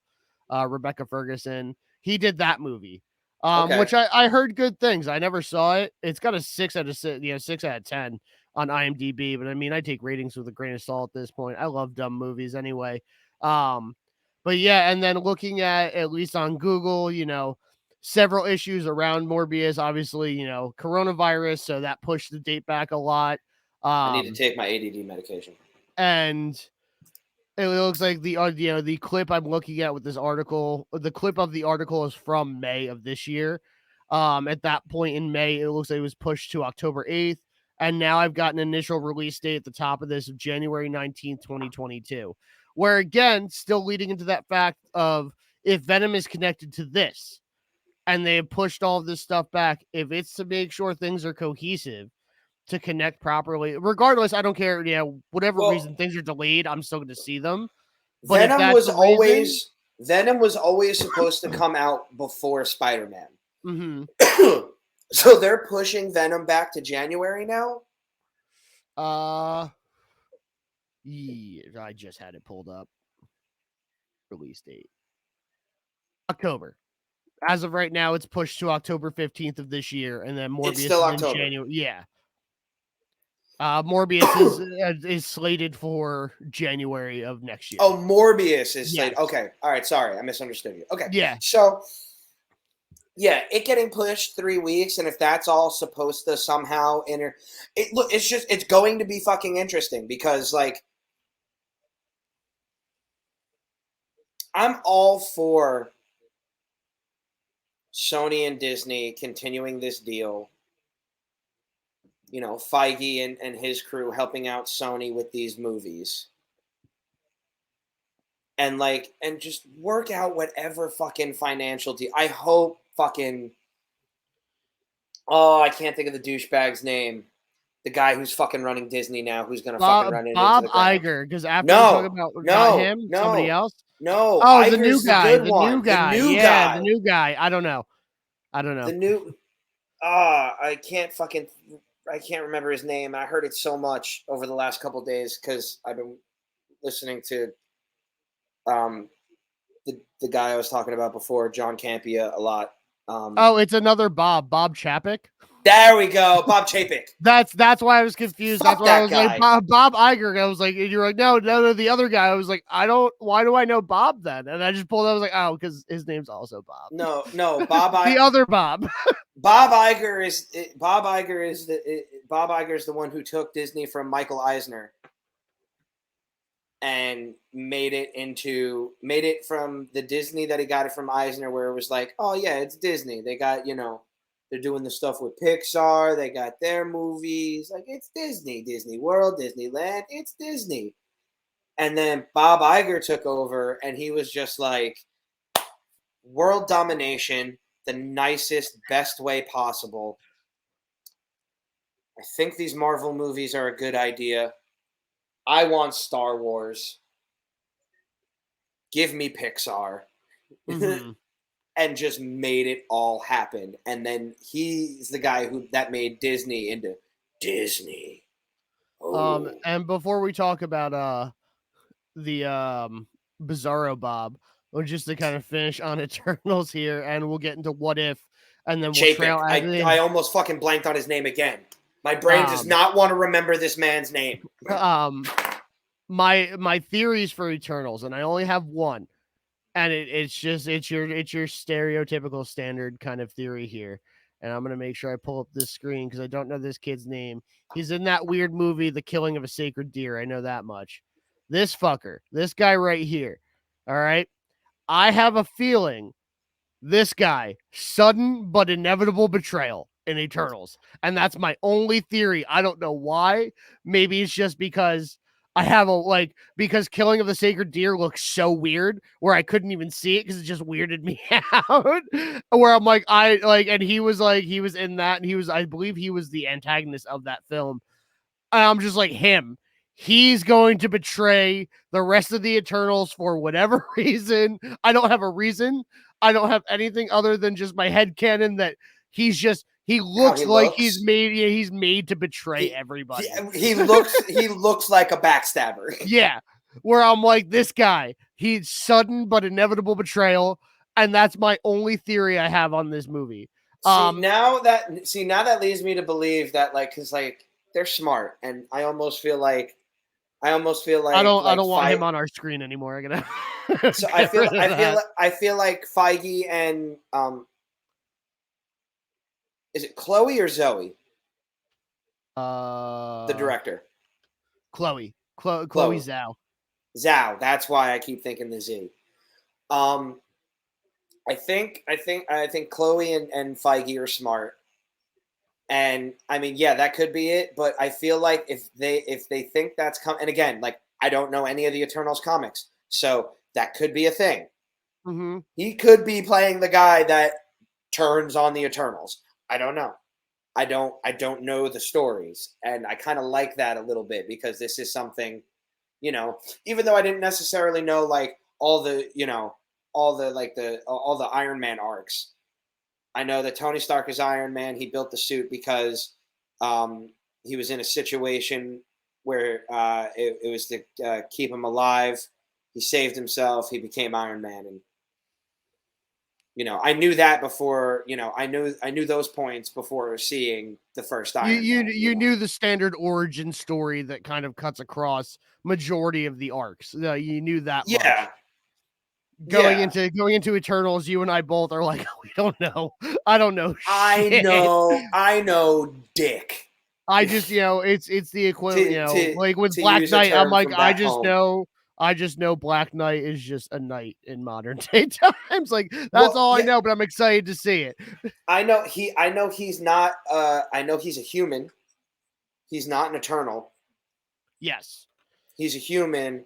Rebecca Ferguson. He did that movie. Okay. Which I heard good things. I never saw it. It's got a 6 out of 6 out of 10 on IMDb, but I mean, I take ratings with a grain of salt at this point. I love dumb movies anyway. But yeah, and then looking at least on Google, several issues around Morbius, obviously, coronavirus, so that pushed the date back a lot. I need to take my ADD medication. And it looks like the clip I'm looking at with this article, the clip of the article is from May of this year. At that point in May, it looks like it was pushed to October 8th. And now I've got an initial release date at the top of this of January 19th, 2022. Where again, still leading into that fact of if Venom is connected to this and they have pushed all of this stuff back, if it's to make sure things are cohesive, to connect properly, regardless, I don't care. Whatever reason things are delayed, I'm still going to see them. But Venom was always supposed to come out before Spider-Man. Mm-hmm. So they're pushing Venom back to January now? Yeah, I just had it pulled up. Release date. October. As of right now, it's pushed to October 15th of this year, and then Morbius is in January. Yeah. Morbius is slated for January of next year. Oh, Morbius is slated. Okay. All right. Sorry. I misunderstood you. Okay. Yeah. So, yeah, it getting pushed 3 weeks, and if that's all supposed to somehow it's going to be fucking interesting because, like, I'm all for Sony and Disney continuing this deal. Feige and his crew helping out Sony with these movies. And just work out whatever fucking financial deal. I hope fucking... Oh, I can't think of the douchebag's name. The guy who's fucking running Disney now, who's going to fucking run into Bob the ground. Iger, because after talking about not him, somebody else? No. Oh, Iger's the new guy. The new guy. The new guy. I don't know. The new... I can't remember his name. I heard it so much over the last couple of days because I've been listening to the guy I was talking about before, John Campia, a lot. It's another Bob Chapek. There we go, Bob Chapek. That's why I was confused. Fuck That's why I that was guy. like Bob Iger. I was like, and you're like, no, the other guy. I was like, why do I know Bob then? And I just pulled. I was like, oh, because his name's also Bob. No, Bob. The other Bob. Bob Iger is the one who took Disney from Michael Eisner and made it from the Disney that he got it from Eisner, where it was like, oh yeah, it's Disney. They got, they're doing the stuff with Pixar. They got their movies. Like, it's Disney, Disney World, Disneyland. It's Disney. And then Bob Iger took over, and he was just like, world domination, the nicest, best way possible. I think these Marvel movies are a good idea. I want Star Wars. Give me Pixar. Mm-hmm. And just made it all happen. And then he's the guy that made Disney into Disney. Oh. And before we talk about the Bizarro Bob, or just to kind of finish on Eternals here, and we'll get into What If, and then we'll trail. I almost fucking blanked on his name again. My brain does not want to remember this man's name. My theories for Eternals, and I only have one. And it's your stereotypical standard kind of theory here. And I'm going to make sure I pull up this screen because I don't know this kid's name. He's in that weird movie, The Killing of a Sacred Deer. I know that much. This fucker, this guy right here. All right. I have a feeling this guy, sudden but inevitable betrayal in Eternals. And that's my only theory. I don't know why. Maybe it's just because I have because Killing of the Sacred Deer looks so weird where I couldn't even see it because it just weirded me out. Where I'm like, and he was in that, and I believe he was the antagonist of that film. And I'm just like, he's going to betray the rest of the Eternals for whatever reason. I don't have a reason. I don't have anything other than just my headcanon that he looks like he's made to betray everybody. He looks like a backstabber. Yeah. Where I'm like, this guy, he's sudden but inevitable betrayal. And that's my only theory I have on this movie. Now that leads me to believe that, cause they're smart. And I almost feel like I don't want him on our screen anymore. I'm gonna so I feel like Feige and is it Chloe or Zoe? The director. Chloe Zhao. Zhao. That's why I keep thinking the Z. I think Chloe and Feige are smart. And I mean, yeah, that could be it. But I feel like if they think that's and again, I don't know any of the Eternals comics, so that could be a thing. Mm-hmm. He could be playing the guy that turns on the Eternals. I don't know. I don't know the stories, and I kind of like that a little bit because this is something, even though I didn't necessarily know all the Iron Man arcs. I know that Tony Stark is Iron Man. He built the suit because he was in a situation where it was to keep him alive. He saved himself. He became Iron Man, and I knew that before. I knew those points before seeing the first Iron Man. You knew the standard origin story that kind of cuts across majority of the arcs. You knew that. Yeah. Much. Going into Eternals, you and I both are like, we don't know. I don't know. Shit. I know, Dick. I just, it's the equivalent, like with Black Knight. I'm like, I just know Black Knight is just a knight in modern day times. Like that's all I know, but I'm excited to see it. I know he's not. I know he's a human. He's not an Eternal. Yes, he's a human.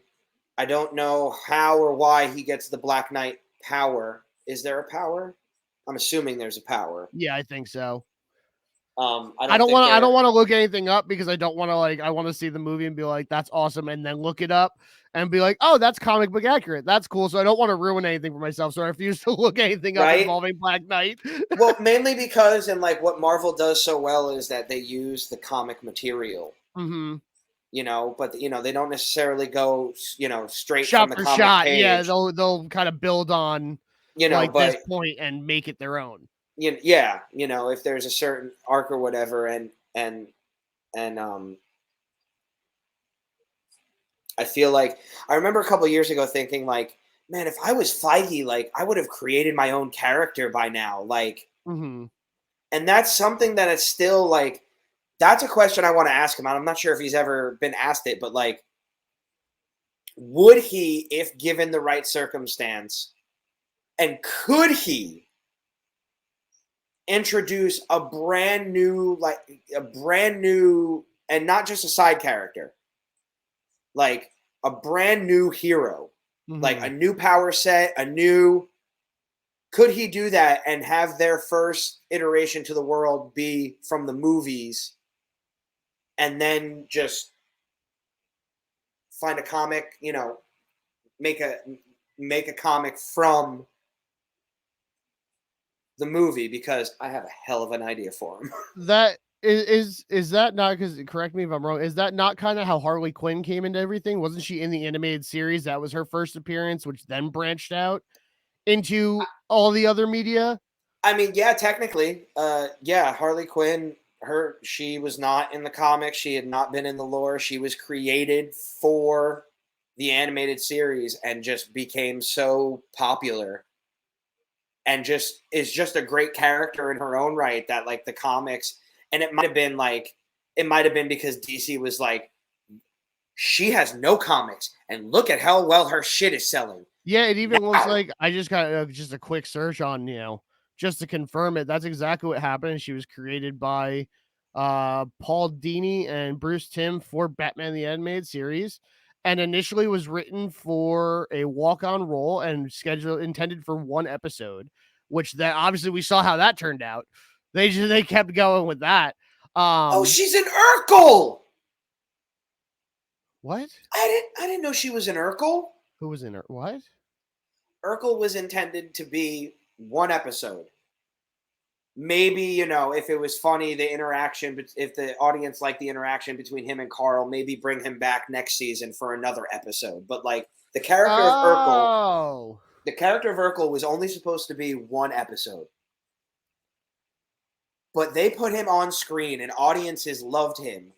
I don't know how or why he gets the Black Knight power. Is there a power? I'm assuming there's a power. Yeah, I think so. I don't want to look anything up because I don't want to I want to see the movie and be like, that's awesome, and then look it up and be like, oh, that's comic book accurate. That's cool. So I don't want to ruin anything for myself. So I refuse to look anything up involving Black Knight. Well, mainly because what Marvel does so well is that they use the comic material. Mm-hmm. But they don't necessarily go, straight shot from the for comic shot. page. Yeah, they'll kind of build on this point and make it their own. yeah, if there's a certain arc or whatever, and I feel like I remember a couple years ago thinking like, man, if I was Feige, like I would have created my own character by now, like, Mm-hmm. and that's something that is still like, that's a question I want to ask him. I'm not sure if he's ever been asked it, but like, would he, if given the right circumstance, and could he introduce a brand new, and not just a side character, like a brand new hero, like a new power set, could he do that and have their first iteration to the world be from the movies and then just find a comic, make a comic from the movie, because I have a hell of an idea for him. That is that not, because correct me if I'm wrong, is that not kind of how Harley Quinn came into everything? Wasn't she in the animated series? That was her first appearance, which then branched out into all the other media. I mean, yeah, technically, yeah, Harley Quinn, she was not in the comics. She had not been in the lore. She was created for the animated series and just became so popular, and just is just a great character in her own right, that like the comics, and it might have been because DC was like, she has no comics and look at how well her shit is selling. Yeah, it even looks like, I just got just a quick search on, just to confirm it. That's exactly what happened. She was created by Paul Dini and Bruce Timm for Batman the Animated Series, and initially was written for a walk-on role and intended for one episode, which that obviously we saw how that turned out. They kept going with that. Oh, she's an Urkel. What? I didn't know she was an Urkel. Who was in her? What? Urkel was intended to be one episode. Maybe, if it was funny, the interaction, if the audience liked the interaction between him and Carl, maybe bring him back next season for another episode. But like the character of Urkel was only supposed to be one episode. But they put him on screen and audiences loved him.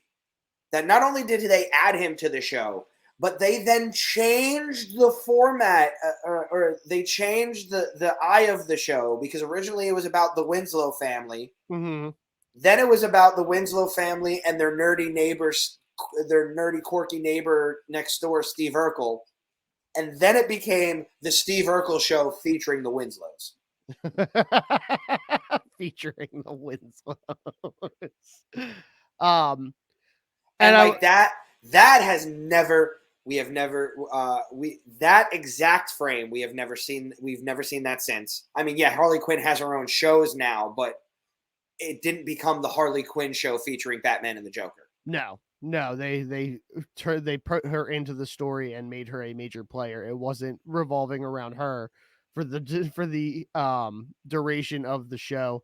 That not only did they add him to the show, but they then changed the format, or they changed the eye of the show, because originally it was about the Winslow family. Mm-hmm. Then it was about the Winslow family and their nerdy neighbors, their nerdy, quirky neighbor next door, Steve Urkel. And then it became the Steve Urkel show featuring the Winslows. Featuring the Winslows. And like that has never, that exact frame, we've never seen that since. I mean, yeah, Harley Quinn has her own shows now, but it didn't become the Harley Quinn show featuring Batman and the Joker. No, they put her into the story and made her a major player. It wasn't revolving around her for the duration of the show.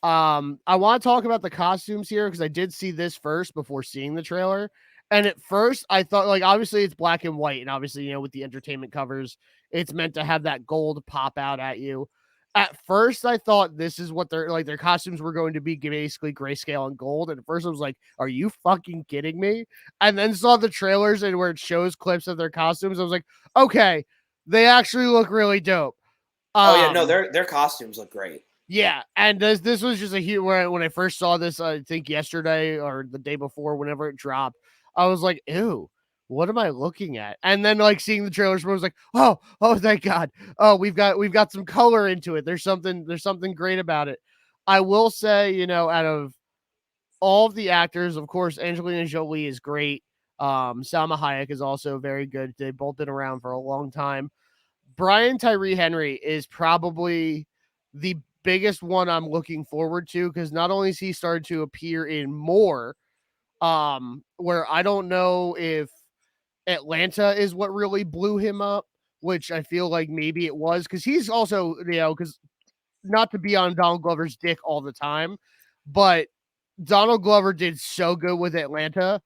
I want to talk about the costumes here, because I did see this first before seeing the trailer. And at first I thought, like, obviously it's black and white, and obviously, with the entertainment covers, it's meant to have that gold pop out at you. At first I thought this is what their costumes were going to be, basically grayscale and gold. And at first I was like, are you fucking kidding me? And then saw the trailers and where it shows clips of their costumes. I was like, okay, they actually look really dope. Oh yeah, no, their costumes look great. Yeah, and this was just a huge, when I first saw this, I think yesterday or the day before, whenever it dropped, I was like, ew, what am I looking at? And then like seeing the trailers, I was like, oh, thank God. Oh, we've got some color into it. There's something great about it. I will say, out of all of the actors, of course, Angelina Jolie is great. Salma Hayek is also very good. They've both been around for a long time. Brian Tyree Henry is probably the biggest one I'm looking forward to, because not only is he started to appear in more, where I don't know if Atlanta is what really blew him up, which I feel like maybe it was, because he's also, because not to be on Donald Glover's dick all the time, but Donald Glover did so good with Atlanta,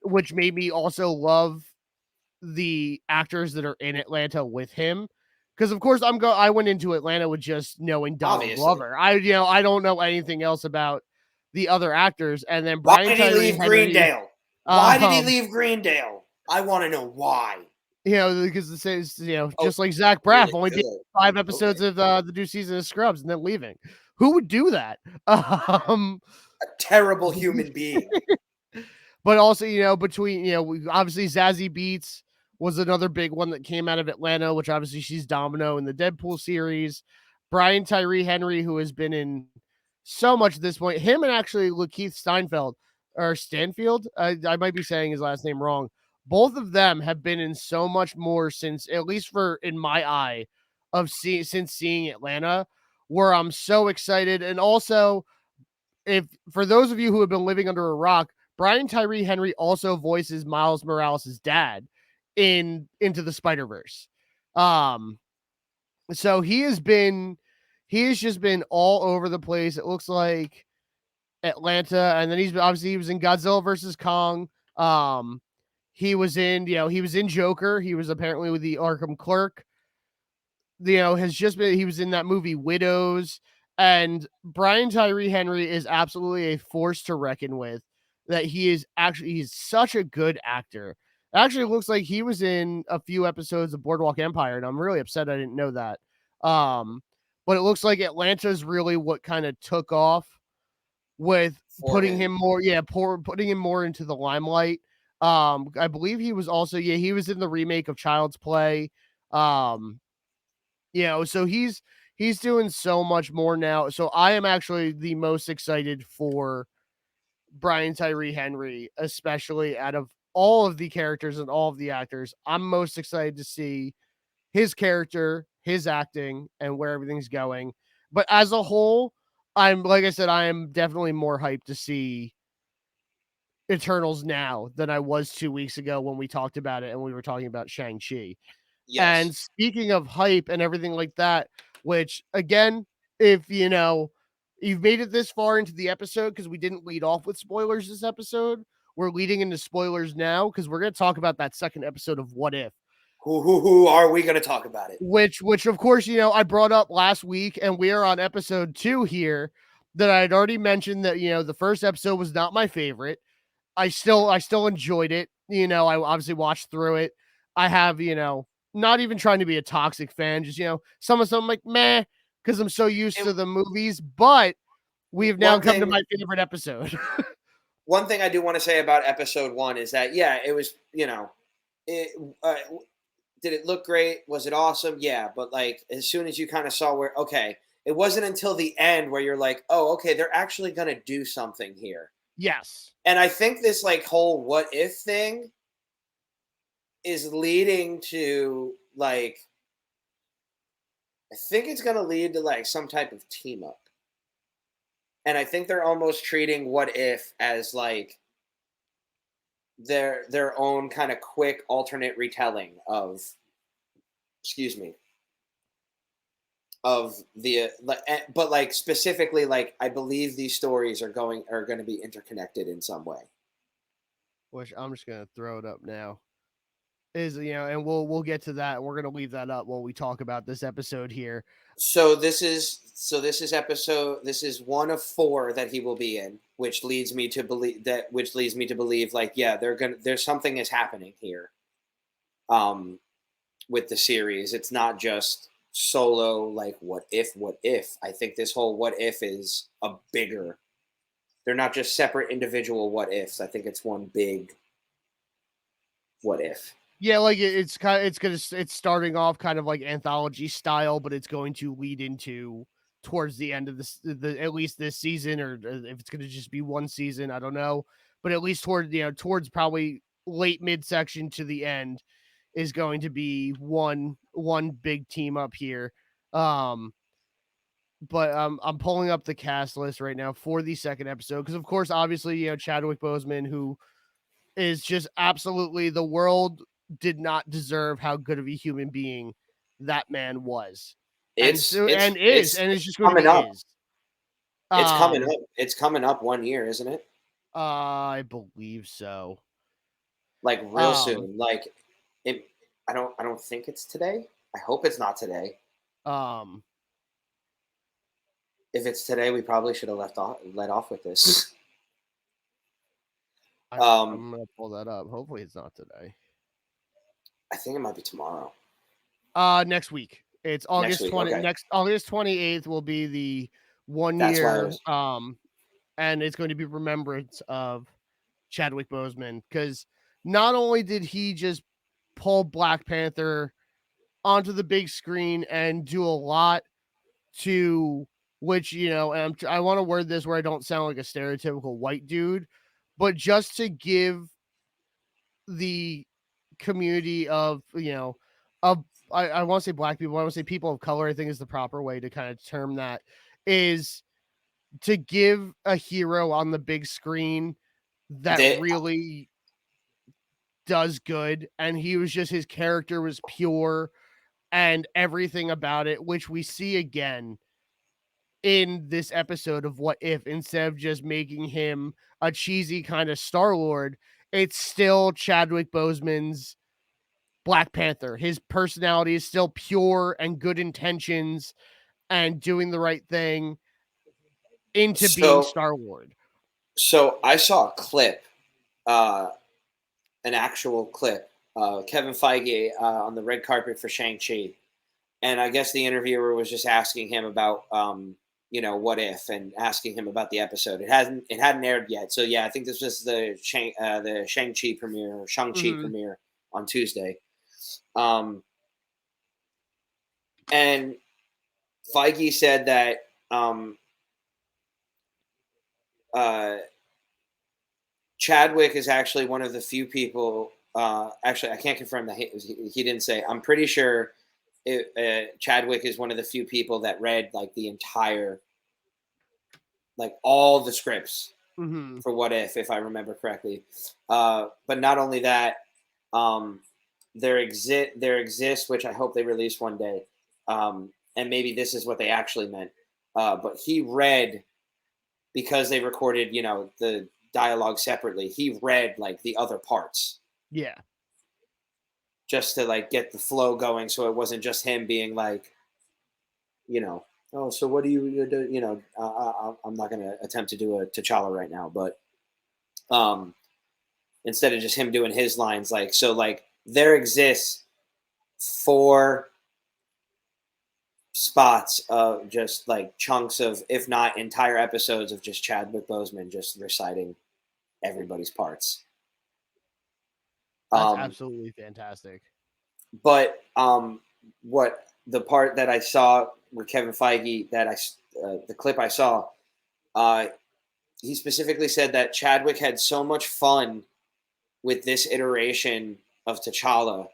which made me also love the actors that are in Atlanta with him, because of course I went into Atlanta with just knowing Donald Obviously. Glover. I don't know anything else about the other actors, and then Why Brian did he Tyree leave Henry, Greendale? Why did he leave Greendale? I want to know why. Because it says, just like Zach Braff really only good. did 5 episodes of the new season of Scrubs and then leaving. Who would do that? A terrible human being. But also, between, obviously Zazie Beetz was another big one that came out of Atlanta, which obviously she's Domino in the Deadpool series. Brian Tyree Henry, who has been in so much at this point, him and actually Lakeith Steinfeld or Stanfield, I might be saying his last name wrong. Both of them have been in so much more since, at least in my eye, since seeing Atlanta, where I'm so excited. And also, if for those of you who have been living under a rock, Brian Tyree Henry also voices Miles Morales' dad in Into the Spider-Verse. So he has just been all over the place. It looks like Atlanta, and then he was in Godzilla versus Kong. He was in Joker. He was apparently with the Arkham Clerk. He was in that movie Widows. And Brian Tyree Henry is absolutely a force to reckon with. That he's such a good actor. It actually looks like he was in a few episodes of Boardwalk Empire, and I'm really upset I didn't know that. But it looks like Atlanta's really what kind of took off with putting him more into the limelight. I believe he was also he was in the remake of Child's Play. So he's doing so much more now. So I am actually the most excited for Brian Tyree Henry, especially out of all of the characters and all of the actors. I'm most excited to see his character, his acting, and where everything's going. But as a whole, I am definitely more hyped to see Eternals now than I was 2 weeks ago when we talked about it and we were talking about Shang-Chi. Yes. And speaking of hype and everything like that, which again, if you've made it this far into the episode, because we didn't lead off with spoilers this episode, we're leading into spoilers now because we're going to talk about that second episode of What If. Who are we going to talk about it? Which of course, I brought up last week, and we are on episode 2 here. That I had already mentioned that the first episode was not my favorite. I still enjoyed it. I obviously watched through it. I have not even trying to be a toxic fan, just some of them like meh, because I'm so used to the movies. But we've now come to my favorite episode. One thing I do want to say about episode 1 is that it was did it look great? Was it awesome? Yeah, but like as soon as you kind of saw it wasn't until the end where you're like, oh, okay, they're actually gonna do something here. Yes. And I think this whole what if thing is leading to I think it's gonna lead to some type of team up. And I think they're almost treating what if as their own kind of quick alternate retelling of the but specifically I believe these stories are going to be interconnected in some way. Which I'm just gonna throw it up now. And we'll get to that. We're gonna leave that up while we talk about this episode here. So this is one of 4 that he will be in, which leads me to believe there's something is happening here. With the series, it's not just solo what if. I think this whole what if is a bigger. They're not just separate individual what ifs. I think it's one big what if. Yeah, it's starting off kind of like anthology style, but it's going to lead into towards the end of at least this season, or if it's going to just be one season, I don't know. But at least towards probably late midsection to the end is going to be one big team up here. But I'm pulling up the cast list right now for the second episode because, of course, obviously, Chadwick Boseman, who is just absolutely the world did not deserve how good of a human being that man was. It's just going to be up. It's coming up. It's coming up 1 year, isn't it? I believe so. Real soon. I don't think it's today. I hope it's not today. If it's today, we probably should have let off with this. I'm gonna pull that up. Hopefully, it's not today. I think it might be tomorrow. Next week. It's August 20. Okay. Next August 28th will be the 1 That's year. And it's going to be remembrance of Chadwick Boseman, because not only did he just pull Black Panther onto the big screen and do a lot to which, and I want to word this where I don't sound like a stereotypical white dude, but just to give the community of, I want to say Black people, I want to say people of color, I think is the proper way to kind of term that, is to give a hero on the big screen that really does good. And his character was pure and everything about it, which we see again in this episode of What If. Instead of just making him a cheesy kind of Starlord, it's still Chadwick Boseman's Black Panther. His personality is still pure and good intentions and doing the right thing into being Starlord. So I saw a clip, an actual clip, Kevin Feige on the red carpet for Shang-Chi. And I guess the interviewer was just asking him about, What If, and asking him about the episode. It hadn't aired yet. So yeah, I think this was the Shang-Chi premiere, or Shang-Chi premiere on Tuesday. And Feige said that Chadwick is actually one of the few people. Actually, I can't confirm that he didn't say. I'm pretty sure Chadwick is one of the few people that read like the entire, like all the scripts for What If I remember correctly. But not only that, there exists, which I hope they release one day. And maybe this is what they actually meant. But he read, because they recorded, the dialogue separately. He read like the other parts. Yeah. Just to like get the flow going, so it wasn't just him being like, oh, so what do you do? I'm not going to attempt to do a T'Challa right now, but instead of just him doing his lines, like, so like there exists 4 spots of just like chunks of, if not entire episodes of just Chadwick Boseman just reciting everybody's parts. That's absolutely fantastic. But what the part that I saw with Kevin Feige, the clip I saw, he specifically said that Chadwick had so much fun with this iteration of T'Challa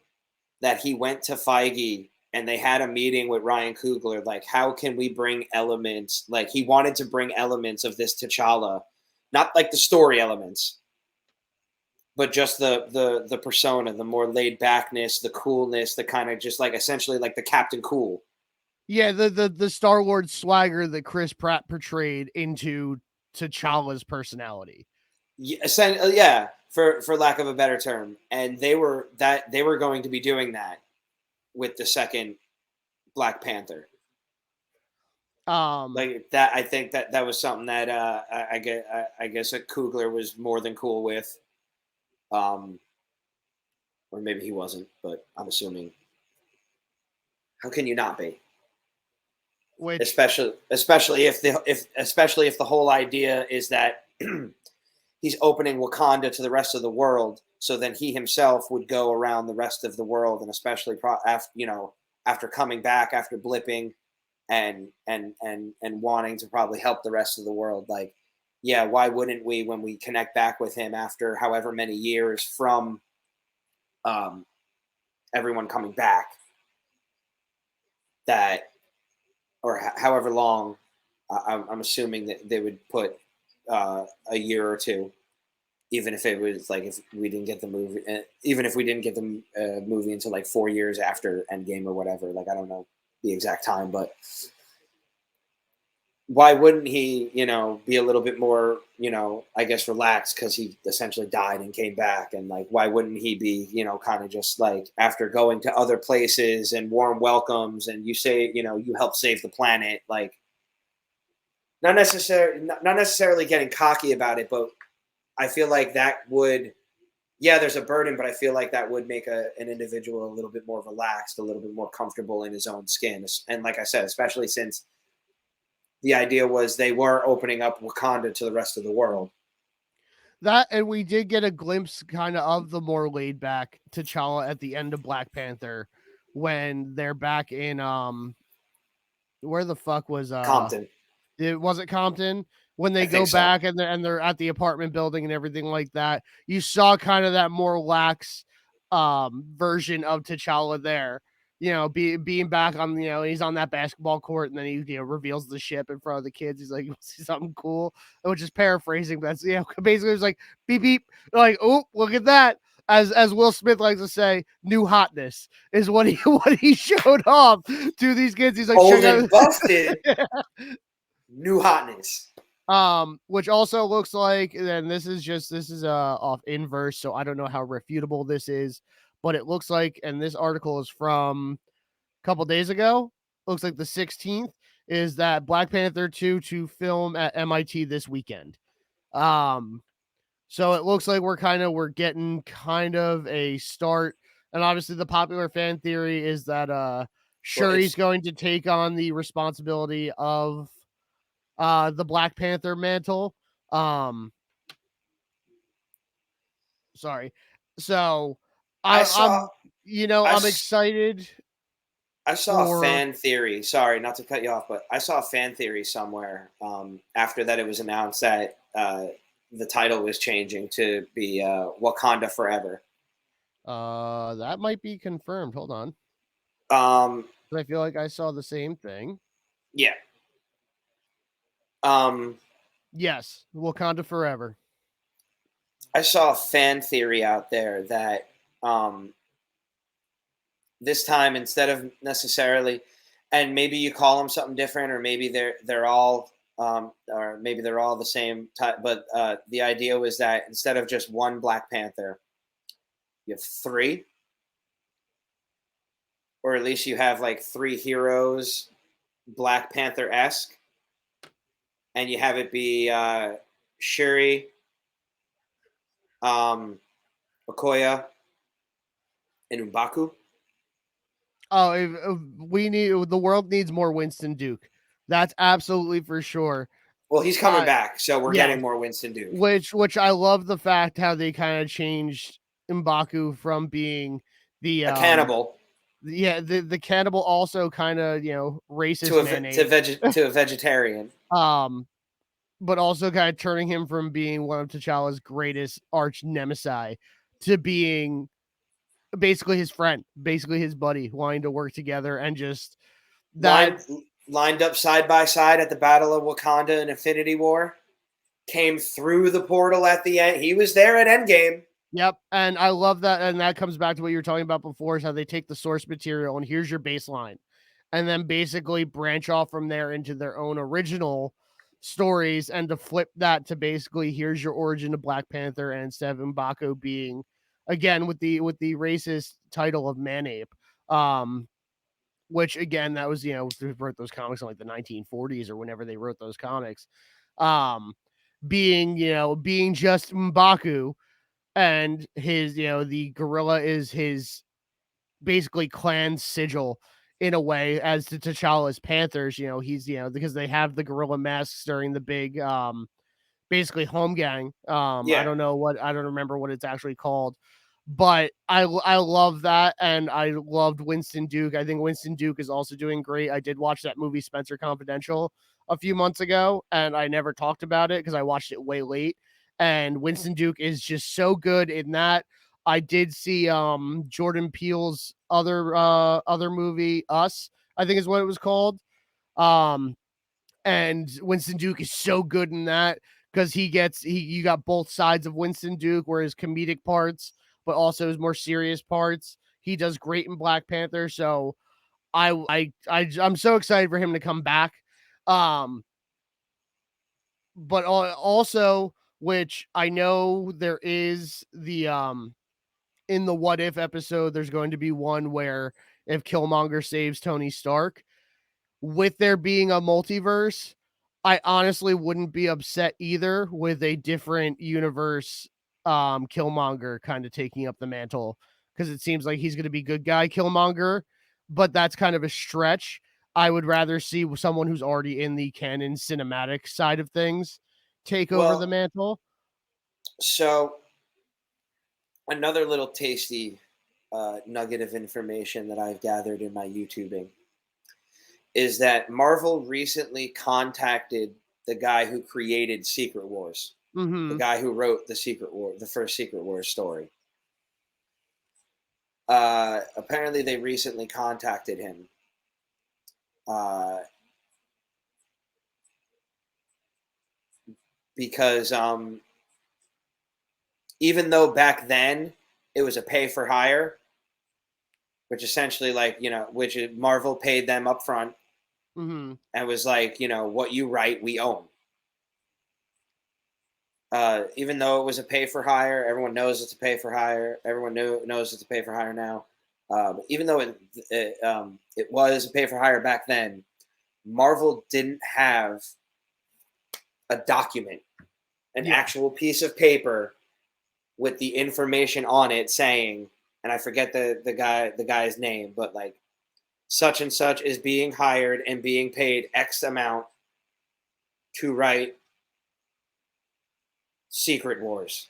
that he went to Feige and they had a meeting with Ryan Coogler, like, how can we bring elements, like he wanted to bring elements of this T'Challa, not like the story elements, but just the persona, the more laid backness, the coolness, the kind of just like essentially like the Captain Cool. Yeah, the Star-Lord swagger that Chris Pratt portrayed into T'Challa's personality. Yeah, for lack of a better term. And they were going to be doing that with the second Black Panther. Like that, I think that was something that I guess that Coogler was more than cool with. Or maybe he wasn't, but I'm assuming. How can you not be? Which, especially if the whole idea is that he's opening Wakanda to the rest of the world, so then he himself would go around the rest of the world, and especially after coming back after blipping and wanting to probably help the rest of the world. Like, yeah, why wouldn't we, when we connect back with him after however many years from everyone coming back, that, or however long, I'm assuming that they would put a year or two, even if it was like, if we didn't get the movie, even if we didn't get the movie until like 4 years after Endgame or whatever. Like, I don't know the exact time, but why wouldn't he, be a little bit more, I guess relaxed because he essentially died and came back, and like why wouldn't he be, kind of just like after going to other places and warm welcomes and you say, you help save the planet, like not necessarily getting cocky about it, but I feel like that would, yeah, there's a burden, but I feel like that would make an individual a little bit more relaxed, a little bit more comfortable in his own skin. And like I said, especially since the idea was they were opening up Wakanda to the rest of the world. That, and we did get a glimpse kind of the more laid back T'Challa at the end of Black Panther when they're back in where the fuck was Compton. It wasn't Compton when they go back and they're at the apartment building and everything like that. You saw kind of that more lax version of T'Challa there. Being back on, he's on that basketball court and then he reveals the ship in front of the kids. He's like, you see something cool, which is paraphrasing, but that's, basically it's like beep beep, like, oh, look at that. As Will Smith likes to say, new hotness is what he showed off to these kids. He's like, old and busted. New hotness. Which also looks like, and this is off inverse, so I don't know how refutable this is, but it looks like, and this article is from a couple days ago, looks like the 16th, is that Black Panther 2 to film at MIT this weekend. So it looks like we're getting kind of a start, and obviously the popular fan theory is that Shuri's going to take on the responsibility of the Black Panther mantle. Sorry. So I'm excited. I saw a fan theory. Sorry, not to cut you off, but I saw a fan theory somewhere after that it was announced that the title was changing to be Wakanda Forever. That might be confirmed. Hold on. I feel like I saw the same thing. Yeah. Yes, Wakanda Forever. I saw a fan theory out there that this time, instead of necessarily, and maybe you call them something different, or maybe they're all or maybe they're all the same type, but the idea was that instead of just one Black Panther, you have three, or at least you have like three heroes, Black Panther-esque, and you have it be Shuri, Okoye, and M'Baku. Oh, the world needs more Winston Duke. That's absolutely for sure. Well, he's coming back, so we're getting more Winston Duke. Which I love the fact how they kind of changed M'Baku from being a cannibal. Yeah, the cannibal, also kind of racist to a vegetarian. But also kind of turning him from being one of T'Challa's greatest arch nemesis to being basically his friend, basically his buddy, wanting to work together, and just that lined up side by side at the Battle of Wakanda and Infinity War, came through the portal at the end. He was there at Endgame. Yep, and I love that, and that comes back to what you were talking about before, is how they take the source material and here's your baseline, and then basically branch off from there into their own original stories, and to flip that to basically here's your origin of Black Panther, and instead of M'Baku being, again, with the racist title of Manape, which again, that was, they wrote those comics in like the 1940s or whenever they wrote those comics, being just M'Baku, and his, the gorilla is his basically clan sigil in a way, as to T'Challa's Panthers. He's, because they have the gorilla masks during the big basically home gang. I don't remember what it's actually called, but I love that, and I loved Winston Duke. I think Winston Duke is also doing great. I did watch that movie Spencer Confidential a few months ago, and I never talked about it because I watched it way late. And Winston Duke is just so good in that. I did see Jordan Peele's other movie, Us, I think is what it was called. And Winston Duke is so good in that, because you got both sides of Winston Duke, where his comedic parts, but also his more serious parts. He does great in Black Panther. So I'm so excited for him to come back. but also, which I know there is the in the What If episode, there's going to be one where if Killmonger saves Tony Stark, with there being a multiverse, I honestly wouldn't be upset either with a different universe Killmonger kind of taking up the mantle, because it seems like he's going to be good guy Killmonger, but that's kind of a stretch. I would rather see someone who's already in the canon cinematic side of things take over the mantle. So another little tasty nugget of information that I've gathered in my YouTubing is that Marvel recently contacted the guy who created Secret Wars, the guy who wrote the first Secret Wars story. Apparently, they recently contacted him. Because even though back then it was a pay for hire, which essentially, like, which Marvel paid them up front, and was like, what you write, we own. Even though it was a pay for hire, everyone knows it's a pay for hire. Everyone knows it's a pay for hire now. Even though it was a pay for hire back then, Marvel didn't have a document, an actual piece of paper with the information on it saying, and I forget the guy's name, but like, such and such is being hired and being paid X amount to write Secret Wars.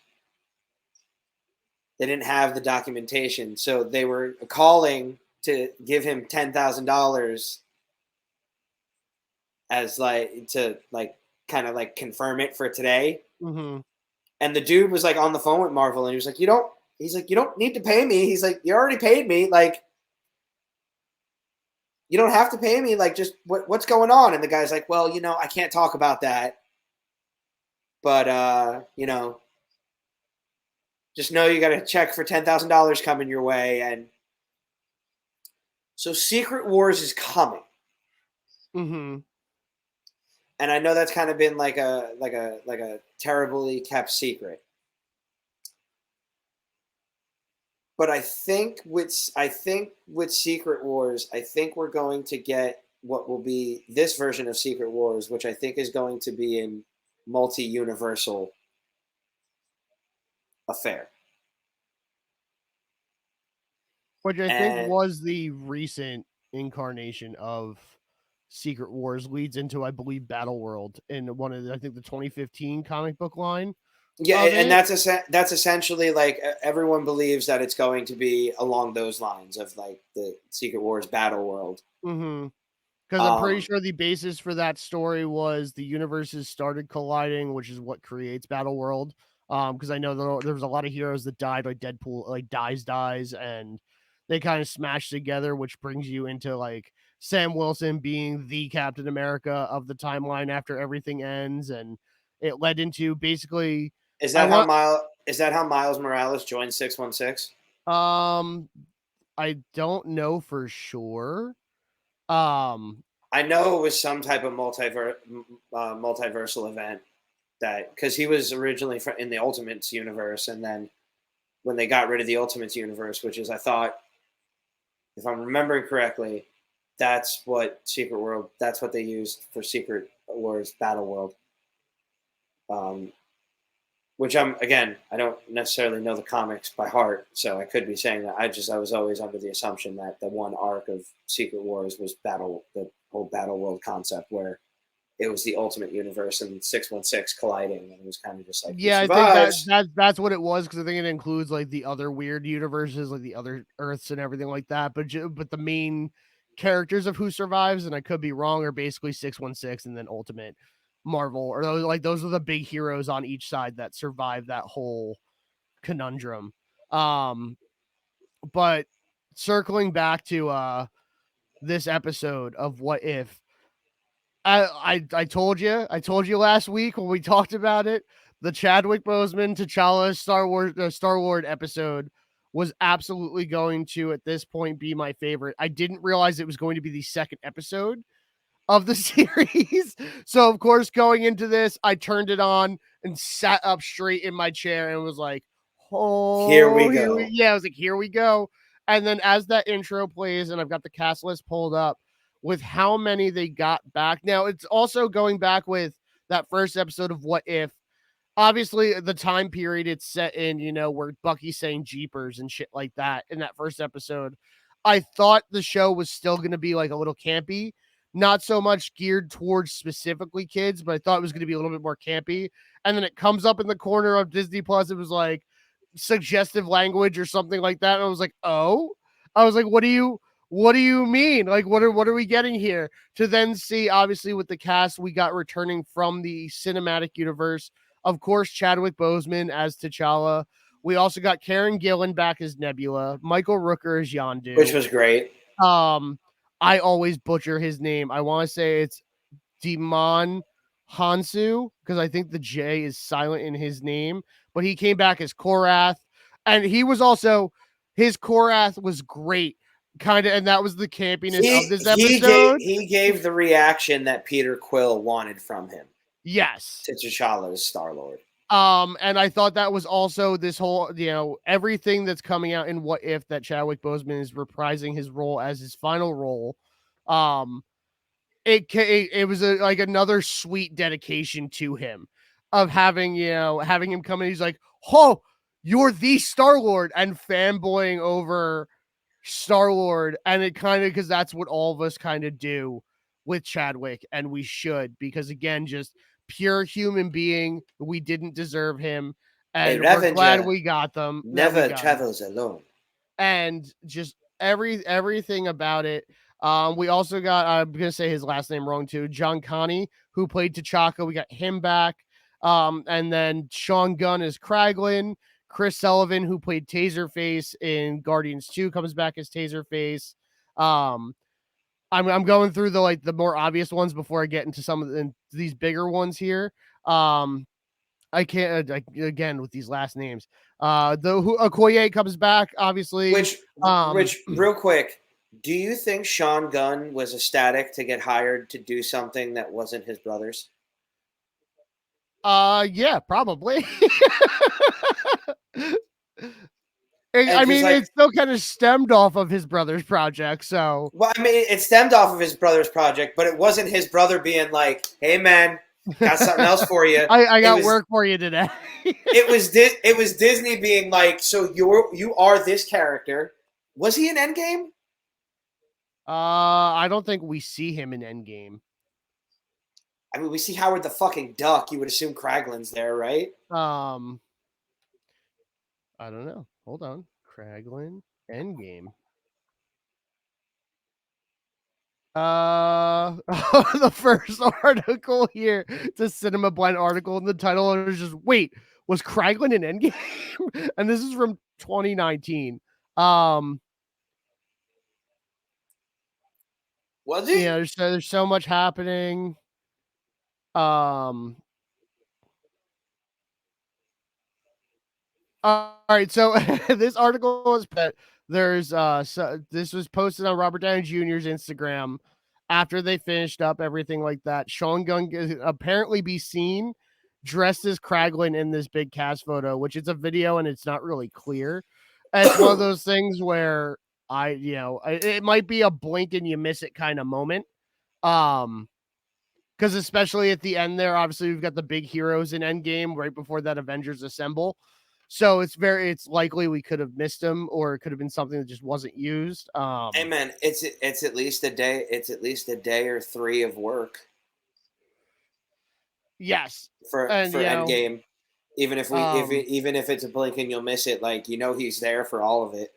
They didn't have the documentation, so they were calling to give him $10,000 as kind of like confirm it for today. And the dude was like on the phone with Marvel, and he was like, you don't need to pay me. He's like, you already paid me. Like, you don't have to pay me. Like, just what's going on? And the guy's like, well, I can't talk about that. But, just know you got a check for $10,000 coming your way. And so Secret Wars is coming. And I know that's kind of been like a terribly kept secret. But I think with Secret Wars, I think we're going to get what will be this version of Secret Wars, which I think is going to be in multi-universal affair. Which I think was the recent incarnation of Secret Wars, leads into, I believe, Battleworld in one of I think the 2015 comic book line. Yeah, and that's essentially like everyone believes that it's going to be along those lines of like the Secret Wars Battleworld. Because I'm pretty sure the basis for that story was the universes started colliding, which is what creates Battleworld. Because I know there was a lot of heroes that died, like Deadpool, like dies, and they kind of smashed together, which brings you into like Sam Wilson being the Captain America of the timeline after everything ends, and it led into basically. Is that how Miles Morales joined 616? I don't know for sure. I know it was some type of multiversal event because he was originally in the Ultimates universe, and then when they got rid of the Ultimates universe, which is, I thought, if I'm remembering correctly, that's what they used for Secret Wars Battleworld. Which I don't necessarily know the comics by heart, so I could be saying that. I was always under the assumption that the one arc of Secret Wars was the whole Battleworld concept, where it was the Ultimate Universe and 616 colliding, and it was kind of just like, I think that's what it was, because I think it includes like the other weird universes, like the other Earths and everything like that. But the main characters of who survives, and I could be wrong, are basically 616 and then Ultimate Marvel, or those are the big heroes on each side that survive that whole conundrum. But circling back to this episode of What If, I told you last week when we talked about it, the Chadwick Boseman T'Challa Starlord episode was absolutely going to, at this point, be my favorite. I didn't realize it was going to be the second episode. of the series. So of course, going into this, I turned it on and sat up straight in my chair and was like, "Oh, Here we go." yeah, I was like, "Here we go." And then as that intro plays, and I've got the cast list pulled up with how many they got back. Now it's also going back with that first episode of What If. Obviously, the time period it's set in, you know, where Bucky's saying Jeepers and shit like that in that first episode. I thought the show was still going to be like a little campy, not so much geared towards specifically kids, but I thought it was going to be a little bit more campy. And then it comes up in the corner of Disney Plus. It was like suggestive language or something like that. And I was like, oh, I was like, what do you mean? Like, what are we getting here? To then see, obviously, with the cast we got returning from the cinematic universe. Of course, Chadwick Boseman as T'Challa. We also got Karen Gillan back as Nebula. Michael Rooker as Yondu. Which was great. I always butcher his name. I want to say it's Demon Hansu, because I think the J is silent in his name. But he came back as Korath. And he was also, his Korath was great. Kind of, and that was the campiness of this episode. He gave the reaction that Peter Quill wanted from him. Yes. To T'Challa's Starlord. And I thought that was also this whole, you know, everything that's coming out in What If that Chadwick Boseman is reprising his role as his final role. It was like another sweet dedication to him of having him come in. He's like, oh, you're the Starlord, and fanboying over Starlord. And it kind of, because that's what all of us kind of do with Chadwick, and we should, because again, just pure human being. We didn't deserve him, and we're glad we got them. Never travels alone. And just everything about it. We also got, I'm gonna say his last name wrong too, John Connie, who played T'Chaka. We got him back. And then Sean Gunn is Kraglin. Chris Sullivan, who played Taserface in Guardians 2, comes back as Taserface. I'm going through the more obvious ones before I get into some of these bigger ones here. I can't again with these last names. Okoye comes back, obviously. Which real quick, do you think Sean Gunn was ecstatic to get hired to do something that wasn't his brother's? Yeah, probably. I mean, it still kind of stemmed off of his brother's project, so. Well, I mean, it stemmed off of his brother's project, but it wasn't his brother being like, "Hey, man, got something else for you." I got work for you today. it was Disney being like, "So you are this character." Was he in Endgame? I don't think we see him in Endgame. I mean, we see Howard the fucking Duck. You would assume Kraglin's there, right? I don't know. Hold on. Kraglin, Endgame. The first article here, it's a Cinema Blend article, and the title is just, wait, was Kraglin in Endgame? And this is from 2019. Was he? Yeah, there's so much happening. All right, so this article is there's this was posted on Robert Downey Jr.'s Instagram after they finished up everything like that. Sean Gunn apparently be seen dressed as Kraglin in this big cast photo, which is a video and it's not really clear. And it's one of those things where it might be a blink and you miss it kind of moment. Because especially at the end there, obviously we've got the big heroes in Endgame right before that Avengers Assemble. So it's likely we could have missed him, or it could have been something that just wasn't used. Hey man, it's at least a day. It's at least a day or three of work. Yes, for Endgame, even if even if it's a blink and you'll miss it, like he's there for all of it.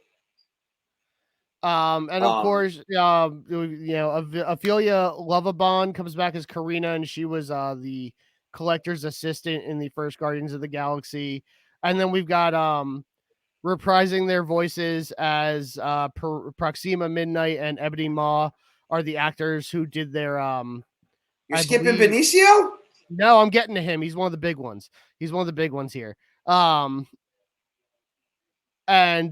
And of course, Ophelia Lovabond comes back as Karina, and she was the collector's assistant in the first Guardians of the Galaxy. And then we've got reprising their voices as Proxima Midnight and Ebony Maw are the actors who did their You're skipping Benicio? No, I'm getting to him. He's one of the big ones. He's one of the big ones here. And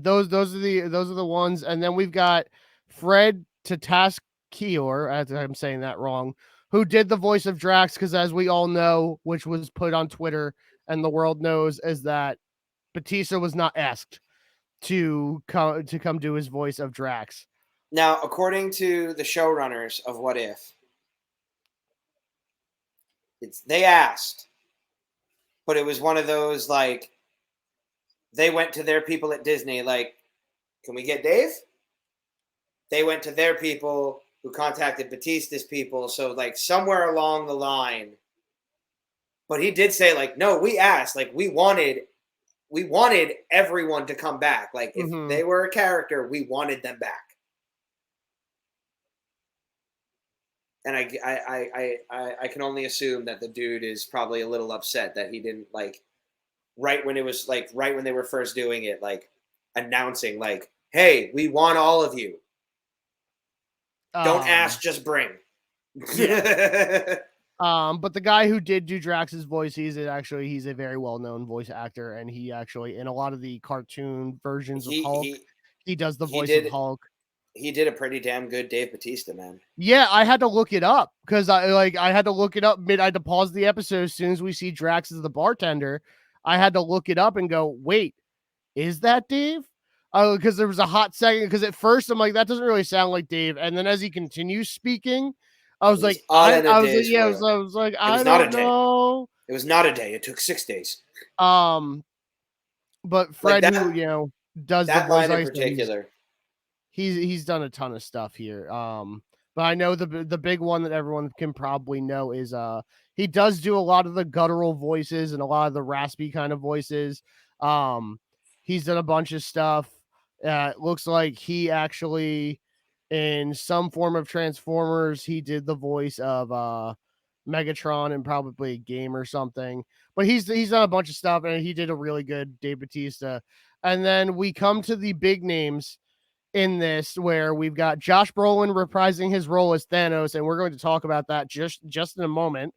those are the ones. And then we've got Fred Tatasciore Kior, as I'm saying that wrong, who did the voice of Drax, because as we all know, which was put on Twitter and the world knows, is that Batista was not asked to come do his voice of Drax. Now, according to the showrunners of What If, they asked, but it was one of those, like, they went to their people at Disney, like, can we get Dave? They went to their people who contacted Batista's people. So, like, somewhere along the line, but he did say, like, no, we asked, like, we wanted everyone to come back. Like, if they were a character, we wanted them back. And I can only assume that the dude is probably a little upset that he didn't, like, right when they were first doing it, like, announcing, like, hey, we want all of you. Don't ask, just bring. Yeah. But the guy who did do Drax's voice, he's a very well-known voice actor, and he actually, in a lot of the cartoon versions of Hulk, he does the voice of Hulk. He did a pretty damn good Dave Bautista, man. Yeah, I had to look it up because I had to look it up. I had to pause the episode as soon as we see Drax as the bartender. I had to look it up and go, wait, is that Dave? Because there was a hot second. Because at first I'm like, that doesn't really sound like Dave, and then as he continues speaking, I was like, I was like, I don't know. It was not a day. It took 6 days. But Fred, like who does that the voice line in particular. He's done a ton of stuff here. But I know the big one that everyone can probably know is he does do a lot of the guttural voices and a lot of the raspy kind of voices. He's done a bunch of stuff. It looks like he actually, in some form of Transformers, he did the voice of Megatron in probably a game or something. But he's done a bunch of stuff, and he did a really good Dave Bautista. And then we come to the big names in this, where we've got Josh Brolin reprising his role as Thanos, and we're going to talk about that just in a moment.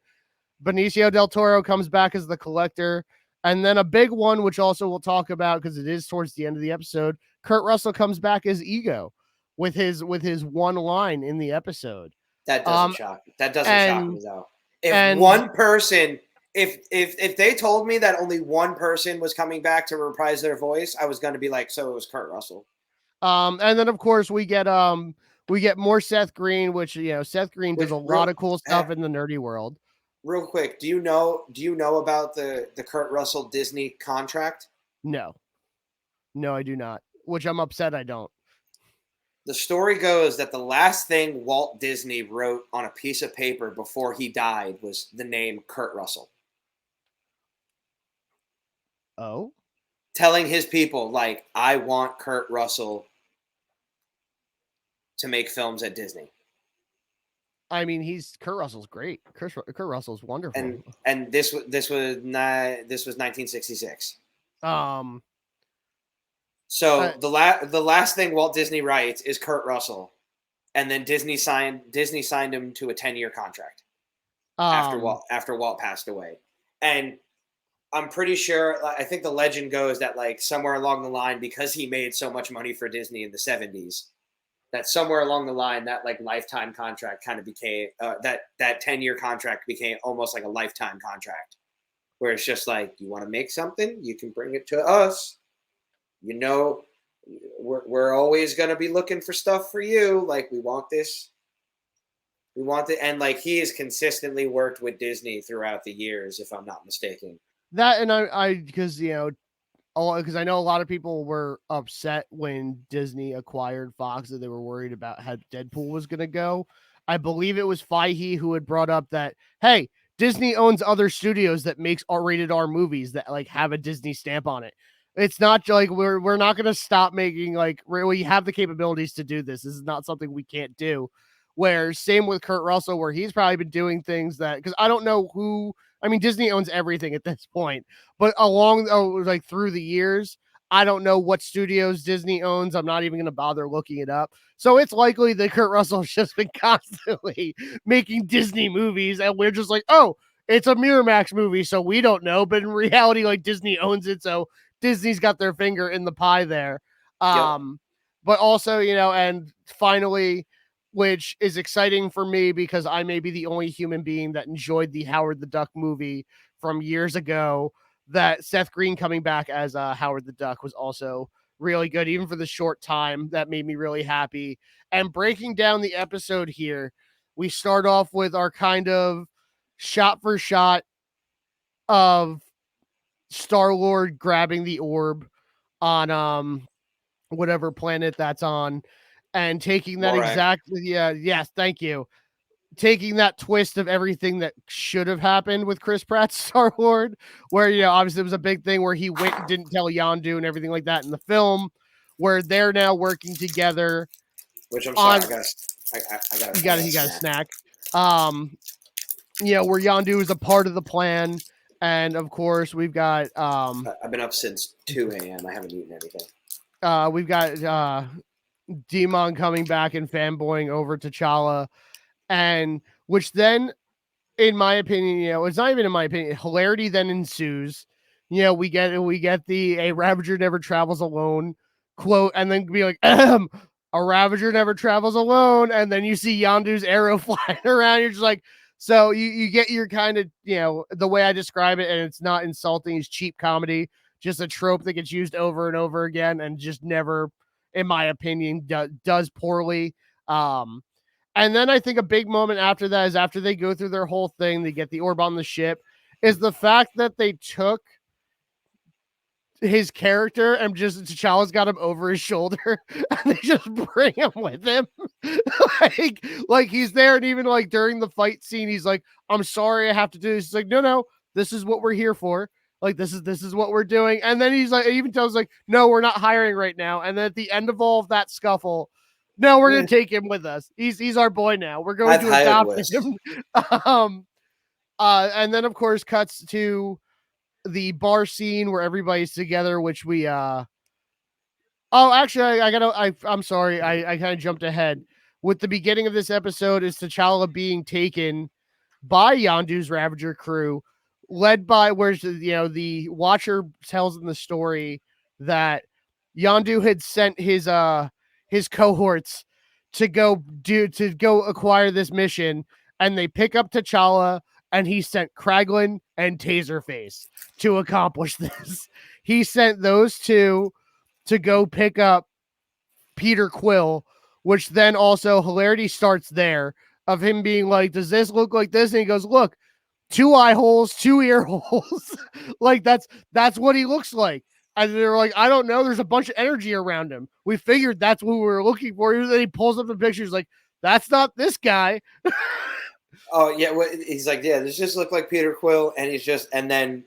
Benicio del Toro comes back as the Collector, and then a big one, which also we'll talk about because it is towards the end of the episode. Kurt Russell comes back as Ego with his one line in the episode. That doesn't shock. That doesn't shock me though. If one person, if they told me that only one person was coming back to reprise their voice, I was going to be like, so it was Kurt Russell. And then of course we get more Seth Green, which Seth Green does a lot of cool stuff in the nerdy world. Real quick, do you know about the Kurt Russell Disney contract? No, I do not. Which I'm upset I don't. The story goes that the last thing Walt Disney wrote on a piece of paper before he died was the name Kurt Russell. Oh? Telling his people, like, I want Kurt Russell to make films at Disney. I mean, Kurt Russell's great. Kurt Russell's wonderful. And this was 1966. So the last thing Walt Disney writes is Kurt Russell, and then Disney signed him to a 10-year contract after Walt passed away. And I'm pretty sure, I think the legend goes that, like, somewhere along the line, because he made so much money for Disney in the 70s, that somewhere along the line, that, like, lifetime contract kind of became that 10-year contract became almost like a lifetime contract, where it's just like, you want to make something, you can bring it to us. We're always going to be looking for stuff for you. Like, we want this. We want it. And, like, he has consistently worked with Disney throughout the years, if I'm not mistaken. That, and because I know a lot of people were upset when Disney acquired Fox, that they were worried about how Deadpool was going to go. I believe it was Feige who had brought up that, hey, Disney owns other studios that makes rated R movies that, like, have a Disney stamp on it. It's not like we're not going to stop making, like, we have the capabilities to do this. This is not something we can't do. Where same with Kurt Russell, where he's probably been doing things that, because I don't know who, I mean, Disney owns everything at this point, but through the years, I don't know what studios Disney owns. I'm not even going to bother looking it up. So it's likely that Kurt Russell's just been constantly making Disney movies, and we're just like, oh, it's a Miramax movie, so we don't know. But in reality, like, Disney owns it, so Disney's got their finger in the pie there. But also, and finally, which is exciting for me because I may be the only human being that enjoyed the Howard the Duck movie from years ago. That Seth Green coming back as Howard the Duck was also really good, even for the short time. That made me really happy. And breaking down the episode here, we start off with our kind of shot for shot of Starlord grabbing the orb on whatever planet that's on and taking that yes, thank you. Taking that twist of everything that should have happened with Chris Pratt's Starlord, where, you know, obviously it was a big thing where he went and didn't tell Yondu and everything like that in the film, where they're now working together. Which I'm sorry, I got a snack. You know, where Yondu is a part of the plan. And of course, we've got I've been up since 2 a.m. I haven't eaten anything. We've got Demon coming back and fanboying over T'Challa, and which then, in my opinion, you know, it's not even in my opinion, hilarity then ensues. You know, we get the "a Ravager never travels alone" quote, and then be like, "A Ravager never travels alone," and then you see Yondu's arrow flying around. You're just like, so you get your kind of, you know, the way I describe it, and it's not insulting, it's cheap comedy, just a trope that gets used over and over again, and just never, in my opinion, does poorly. And then I think a big moment after that is after they go through their whole thing, they get the orb on the ship, is the fact that they took his character and just T'Challa's got him over his shoulder and they just bring him with him. like he's there, and even like during the fight scene, he's like, "I'm sorry I have to do this." He's like, no, this is what we're here for. Like, this is what we're doing. And then he's like, he even tells like, "No, we're not hiring right now." And then at the end of all of that scuffle, "No, we're gonna take him with us. He's our boy now. We're going to adopt him." And then of course cuts to the bar scene where everybody's together, which we I'm sorry, I kind of jumped ahead. With the beginning of this episode is T'Challa being taken by Yondu's Ravager crew, led by, where's the Watcher tells in the story that Yondu had sent his cohorts to go acquire this mission, and they pick up T'Challa, and he sent Kraglin and Taserface to accomplish this. He sent those two to go pick up Peter Quill, which then also hilarity starts there of him being like, "Does this look like this?" And he goes, "Look, 2 eye holes, 2 ear holes." Like that's what he looks like. And they're like, "I don't know. There's a bunch of energy around him. We figured that's what we were looking for." And then he pulls up the pictures like, "That's not this guy." Oh yeah, he's like, "Yeah, this just looked like Peter Quill," and and then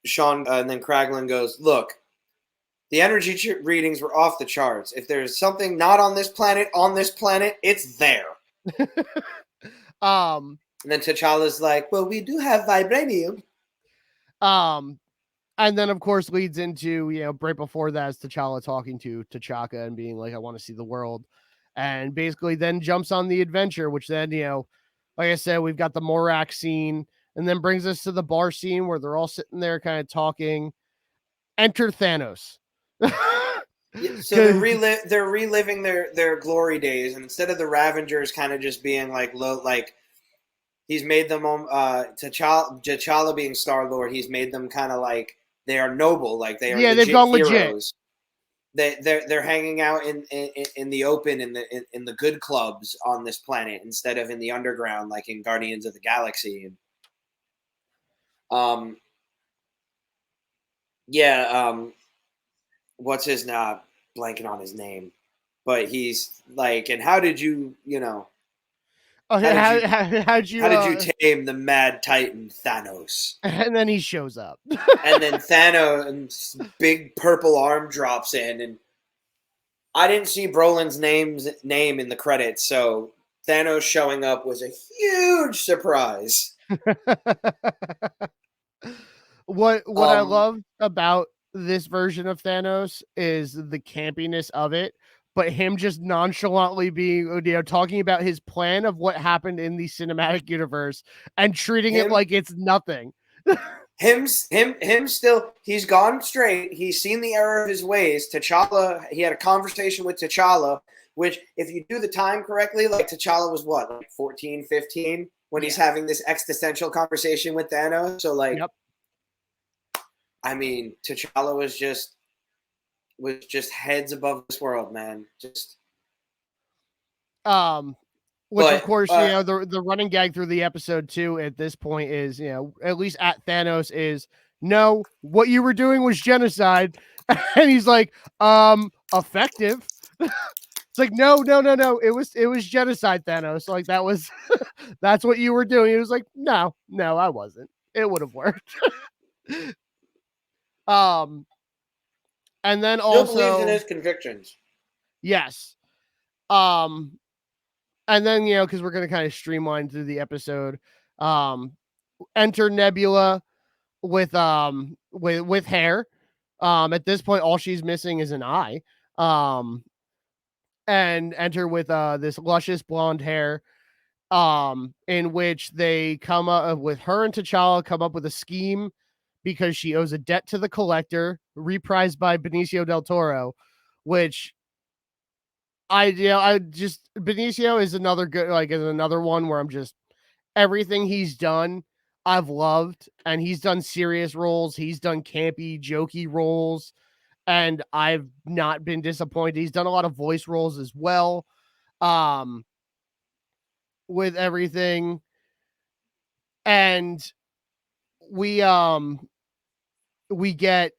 Sean, and then Kraglin goes, "Look, the energy readings were off the charts. If there's something not on this planet, it's there." And then T'Challa's like, "Well, we do have vibranium." And then of course leads into, right before that is T'Challa talking to T'Chaka and being like, "I want to see the world," and basically then jumps on the adventure, which then, like I said, we've got the Morak scene, and then brings us to the bar scene where they're all sitting there kind of talking. Enter Thanos. So they're reliving their glory days, and instead of the Ravengers kind of just being like low, like he's made them T'Challa being Starlord, he's made them kind of like they are noble, like they are they've gone heroes. Legit. They're hanging out in the open in the good clubs on this planet instead of in the underground like in Guardians of the Galaxy. What's his blanking on his name, but he's like, "And how did you how did you tame the mad Titan Thanos?" And then he shows up. And then Thanos' big purple arm drops in, and I didn't see Brolin's name in the credits, so Thanos showing up was a huge surprise. What I love about this version of Thanos is the campiness of it, but him just nonchalantly being, talking about his plan of what happened in the cinematic universe and treating it like it's nothing. him still, he's gone straight. He's seen the error of his ways. T'Challa, he had a conversation with T'Challa, which if you do the time correctly, like T'Challa was what, like 14, 15 when he's having this existential conversation with Thanos. So like, I mean, T'Challa was just heads above this world, man. Just which of course, the running gag through the episode too at this point is, at least at Thanos is, no, what you were doing was genocide. And he's like, effective. It's like, no. It was genocide, Thanos. Like that was, that's what you were doing. It was like, no, I wasn't. It would have worked. And then still also believes in his convictions. Yes. And then, because we're going to kind of streamline through the episode, enter Nebula with hair. At this point, all she's missing is an eye. And enter with this luscious blonde hair, in which they come up with her and T'Challa come up with a scheme because she owes a debt to the Collector, reprised by Benicio del Toro, which Benicio is another good, is another one where I'm just, everything he's done, I've loved, and he's done serious roles. He's done campy, jokey roles, and I've not been disappointed. He's done a lot of voice roles as well. With everything. And we get,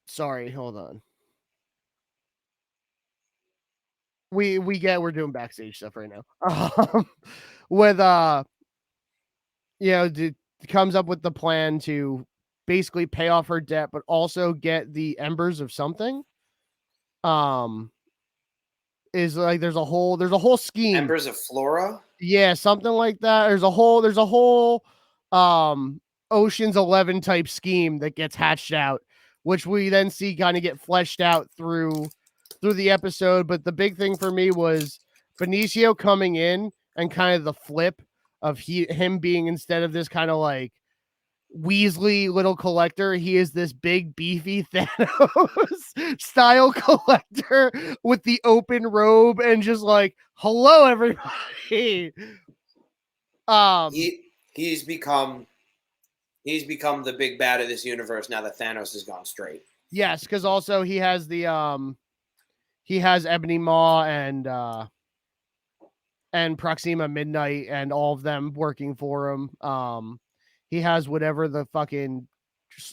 sorry, hold on. We're doing backstage stuff right now. With comes up with the plan to basically pay off her debt, but also get the embers of something. Is like there's a whole scheme. Embers of Flora? Yeah, something like that. There's a whole Ocean's 11 type scheme that gets hatched out, which we then see kind of get fleshed out through the episode. But the big thing for me was Benicio coming in and kind of the flip of him being, instead of this kind of like Weasley little collector, he is this big beefy Thanos style collector with the open robe and just like, hello everybody. He's become the big bad of this universe now that Thanos has gone straight. Yes, because also he has he has Ebony Maw and Proxima Midnight and all of them working for him. He has whatever the fucking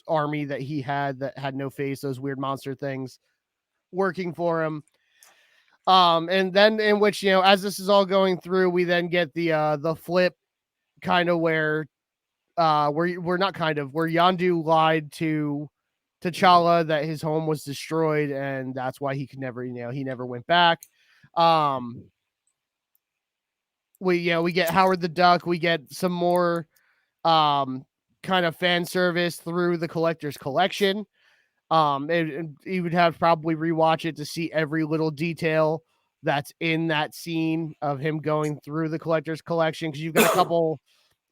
army that he had that had no face, those weird monster things, working for him. And then in which, as this is all going through, we then get the flip kind of where Yondu lied to T'Challa that his home was destroyed and that's why he could never, he never went back. We get Howard the Duck, we get some more kind of fan service through the Collector's Collection. You would have to probably rewatch it to see every little detail that's in that scene of him going through the Collector's Collection, because you've got a couple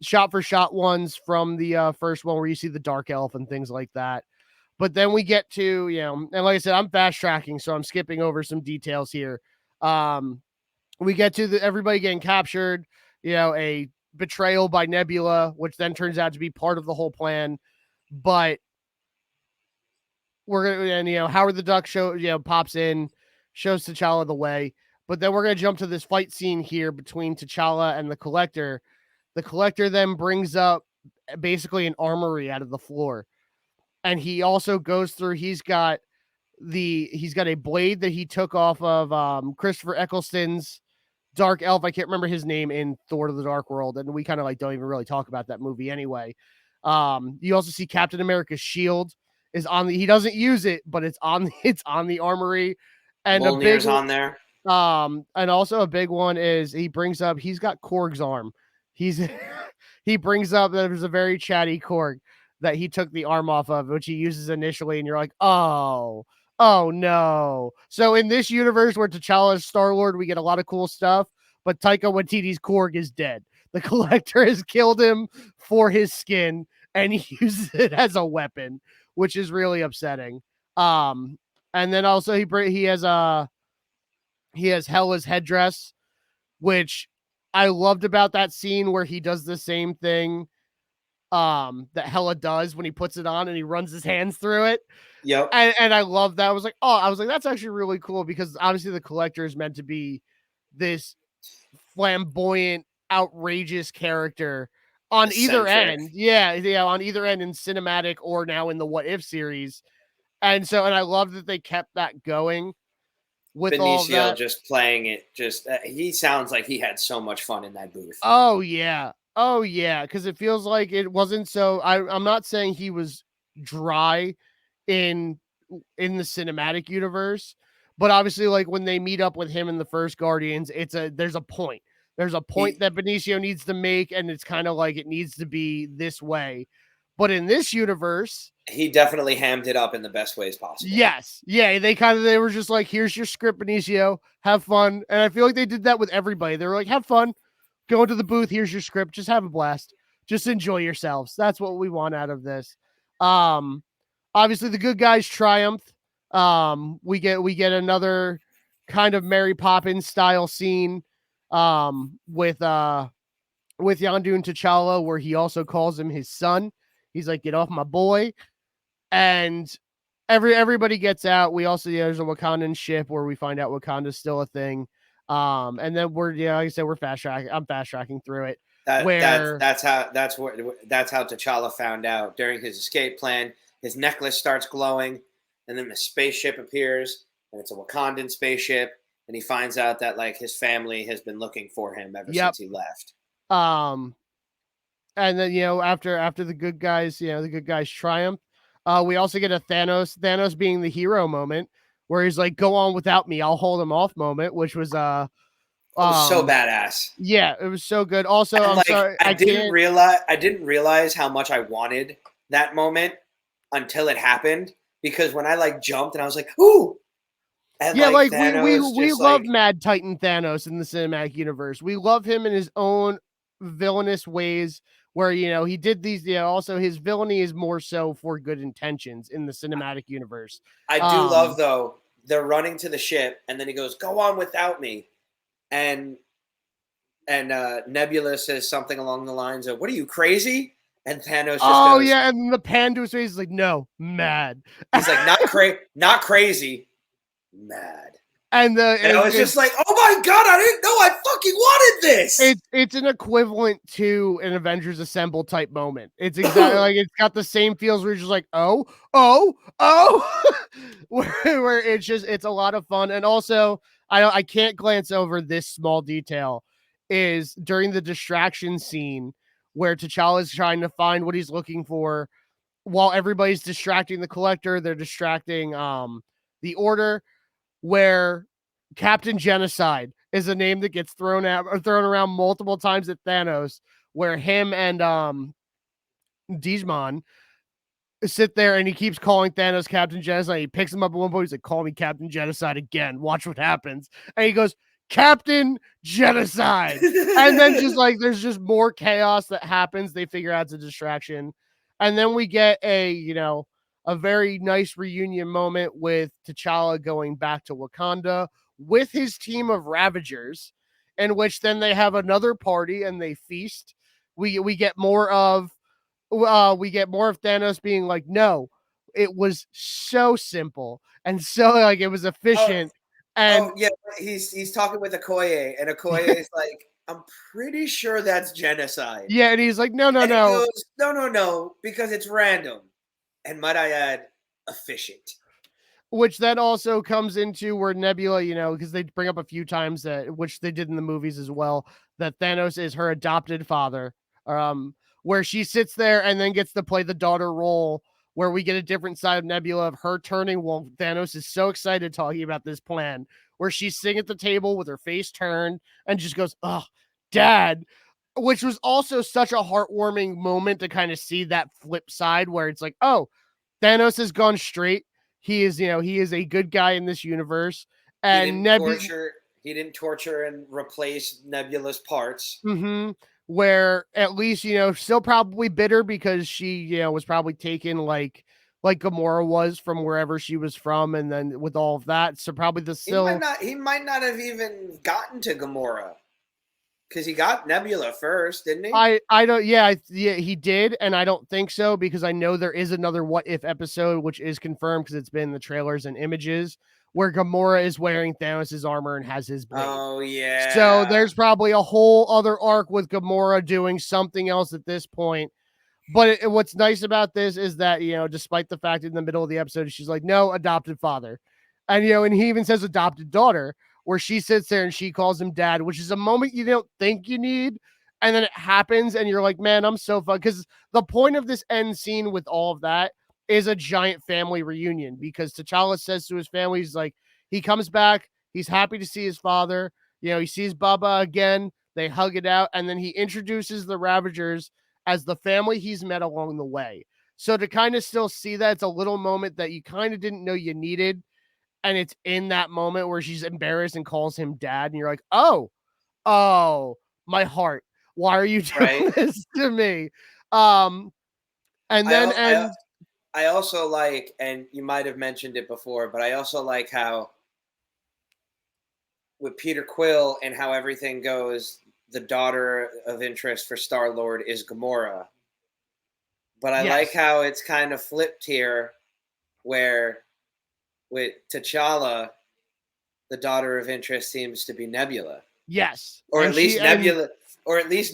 shot for shot ones from the first one where you see the Dark Elf and things like that. But then we get to, and like I said, I'm fast tracking, so I'm skipping over some details here. We get to everybody getting captured, a betrayal by Nebula, which then turns out to be part of the whole plan. But we're gonna, and Howard the Duck pops in, shows T'Challa the way. But then we're gonna jump to this fight scene here between T'Challa and the Collector. The Collector then brings up basically an armory out of the floor, and he also goes through. He's got a blade that he took off of Christopher Eccleston's Dark Elf. I can't remember his name in Thor: The Dark World, and we kind of don't even really talk about that movie anyway. You also see Captain America's shield is on he doesn't use it, but it's on the armory, and Mjolnir's on there. And also a big one is he brings up he's got Korg's arm. He brings up that there's a very chatty Korg that he took the arm off of, which he uses initially, and you're like, oh no. So in this universe where T'Challa is Starlord, we get a lot of cool stuff, but Taika Waititi's Korg is dead. The Collector has killed him for his skin, and he uses it as a weapon, which is really upsetting. And then also he has Hela's headdress, which I loved about that scene where he does the same thing that Hela does when he puts it on and he runs his hands through it. Yep. And I love that. I was like, that's actually really cool, because obviously the Collector is meant to be this flamboyant, outrageous character on either end. Yeah, on either end in cinematic or now in the What If series. And I love that they kept that going with Benicio all of that. just playing it. He sounds like he had so much fun in that booth. Oh yeah, because it feels like it wasn't so. I'm not saying he was dry in the cinematic universe, but obviously, like when they meet up with him in the first Guardians, there's a point. There's a point that Benicio needs to make, and it's kind of like it needs to be this way. But in this universe, he definitely hammed it up in the best ways possible. Yes. Yeah, they were just like, here's your script, Benicio. Have fun. And I feel like they did that with everybody. They were like, have fun. Go into the booth. Here's your script. Just have a blast. Just enjoy yourselves. That's what we want out of this. Obviously the good guys triumphed. We get another kind of Mary Poppins style scene with Yondu and T'Challa, where he also calls him his son. He's like, get off my boy. And everybody gets out. We also, there's a Wakandan ship where we find out Wakanda's still a thing. And then we're, like I said, we're fast tracking. I'm fast tracking through it. That's how T'Challa found out during his escape plan. His necklace starts glowing, and then the spaceship appears, and it's a Wakandan spaceship, and he finds out that like his family has been looking for him ever since he left. And then after the good guys, the good guys triumph. We also get a Thanos being the hero moment, where he's like, "Go on without me, I'll hold him off" moment, which was so badass. Yeah, it was so good. Also, I'm sorry, I didn't realize how much I wanted that moment until it happened, because when I like jumped and I was like, "Ooh!" And yeah, like Thanos we love Mad Titan Thanos in the cinematic universe. We love him in his own villainous ways, where he did these. Also his villainy is more so for good intentions in the cinematic universe. I do love though, they're running to the ship and then he goes, "Go on without me," and Nebula says something along the lines of, "What are you, crazy?" And Thanos just goes, and the pan to his face is like, "No, mad." He's like, not crazy, mad." And I was just like, "Oh my god, I didn't know I fucking wanted this." It's an equivalent to an Avengers Assemble type moment. It's exactly like, it's got the same feels where you're just like, oh, where it's a lot of fun. And also, I can't glance over this small detail, is during the distraction scene where T'Challa is trying to find what he's looking for, while everybody's distracting the Collector, they're distracting the Order, where Captain Genocide is a name that gets thrown around multiple times at Thanos, where him and Dijman sit there and he keeps calling Thanos Captain Genocide. He picks him up at one point. He's like, "Call me Captain Genocide again. Watch what happens." And he goes, "Captain Genocide." And then just like, there's just more chaos that happens. They figure out it's a distraction. And then we get a very nice reunion moment with T'Challa going back to Wakanda with his team of Ravagers, in which then they have another party and they feast. We get more of Thanos being like, "No, it was so simple and so like it was efficient." He's talking with Okoye, and Okoye is like, "I'm pretty sure that's genocide." Yeah, and he's like, "No, He goes, no, because it's random. And might I add, efficient." Which then also comes into where Nebula, because they bring up a few times which they did in the movies as well, that Thanos is her adopted father, where she sits there and then gets to play the daughter role, where we get a different side of Nebula of her turning while Thanos is so excited talking about this plan, where she's sitting at the table with her face turned and just goes, "Oh, Dad," which was also such a heartwarming moment to kind of see that flip side, where it's like, oh, Thanos has gone straight. He is a good guy in this universe. And he didn't torture and replace Nebula's parts. Mm-hmm. where at least, still probably bitter because she, was probably taken like Gamora was from wherever she was from, and then with all of that, so probably He might not have even gotten to Gamora. Because he got Nebula first, didn't he? I don't. Yeah, he did, and I don't think so because I know there is another What If episode, which is confirmed because it's been in the trailers and images, where Gamora is wearing Thanos' armor and has his blade. Oh yeah. So there's probably a whole other arc with Gamora doing something else at this point. But what's nice about this is that, despite the fact in the middle of the episode, she's like, no, adopted father. And, and he even says adopted daughter, where she sits there and she calls him dad, which is a moment you don't think you need. And then it happens and you're like, man, I'm so fun. Because the point of this end scene with all of that is a giant family reunion, because T'Challa says to his family, he's like, he comes back. He's happy to see his father. He sees Baba again. They hug it out. And then he introduces the Ravagers as the family he's met along the way. So to kind of still see that, it's a little moment that you kind of didn't know you needed. And it's in that moment where she's embarrassed and calls him dad. And you're like, oh, my heart. Why are you doing this to me? And then, I also like, and you might have mentioned it before, but I also like how with Peter Quill and how everything goes, the daughter of interest for Starlord is Gamora. But I like how it's kind of flipped here, where with T'Challa, the daughter of interest seems to be Nebula. Yes. Or at least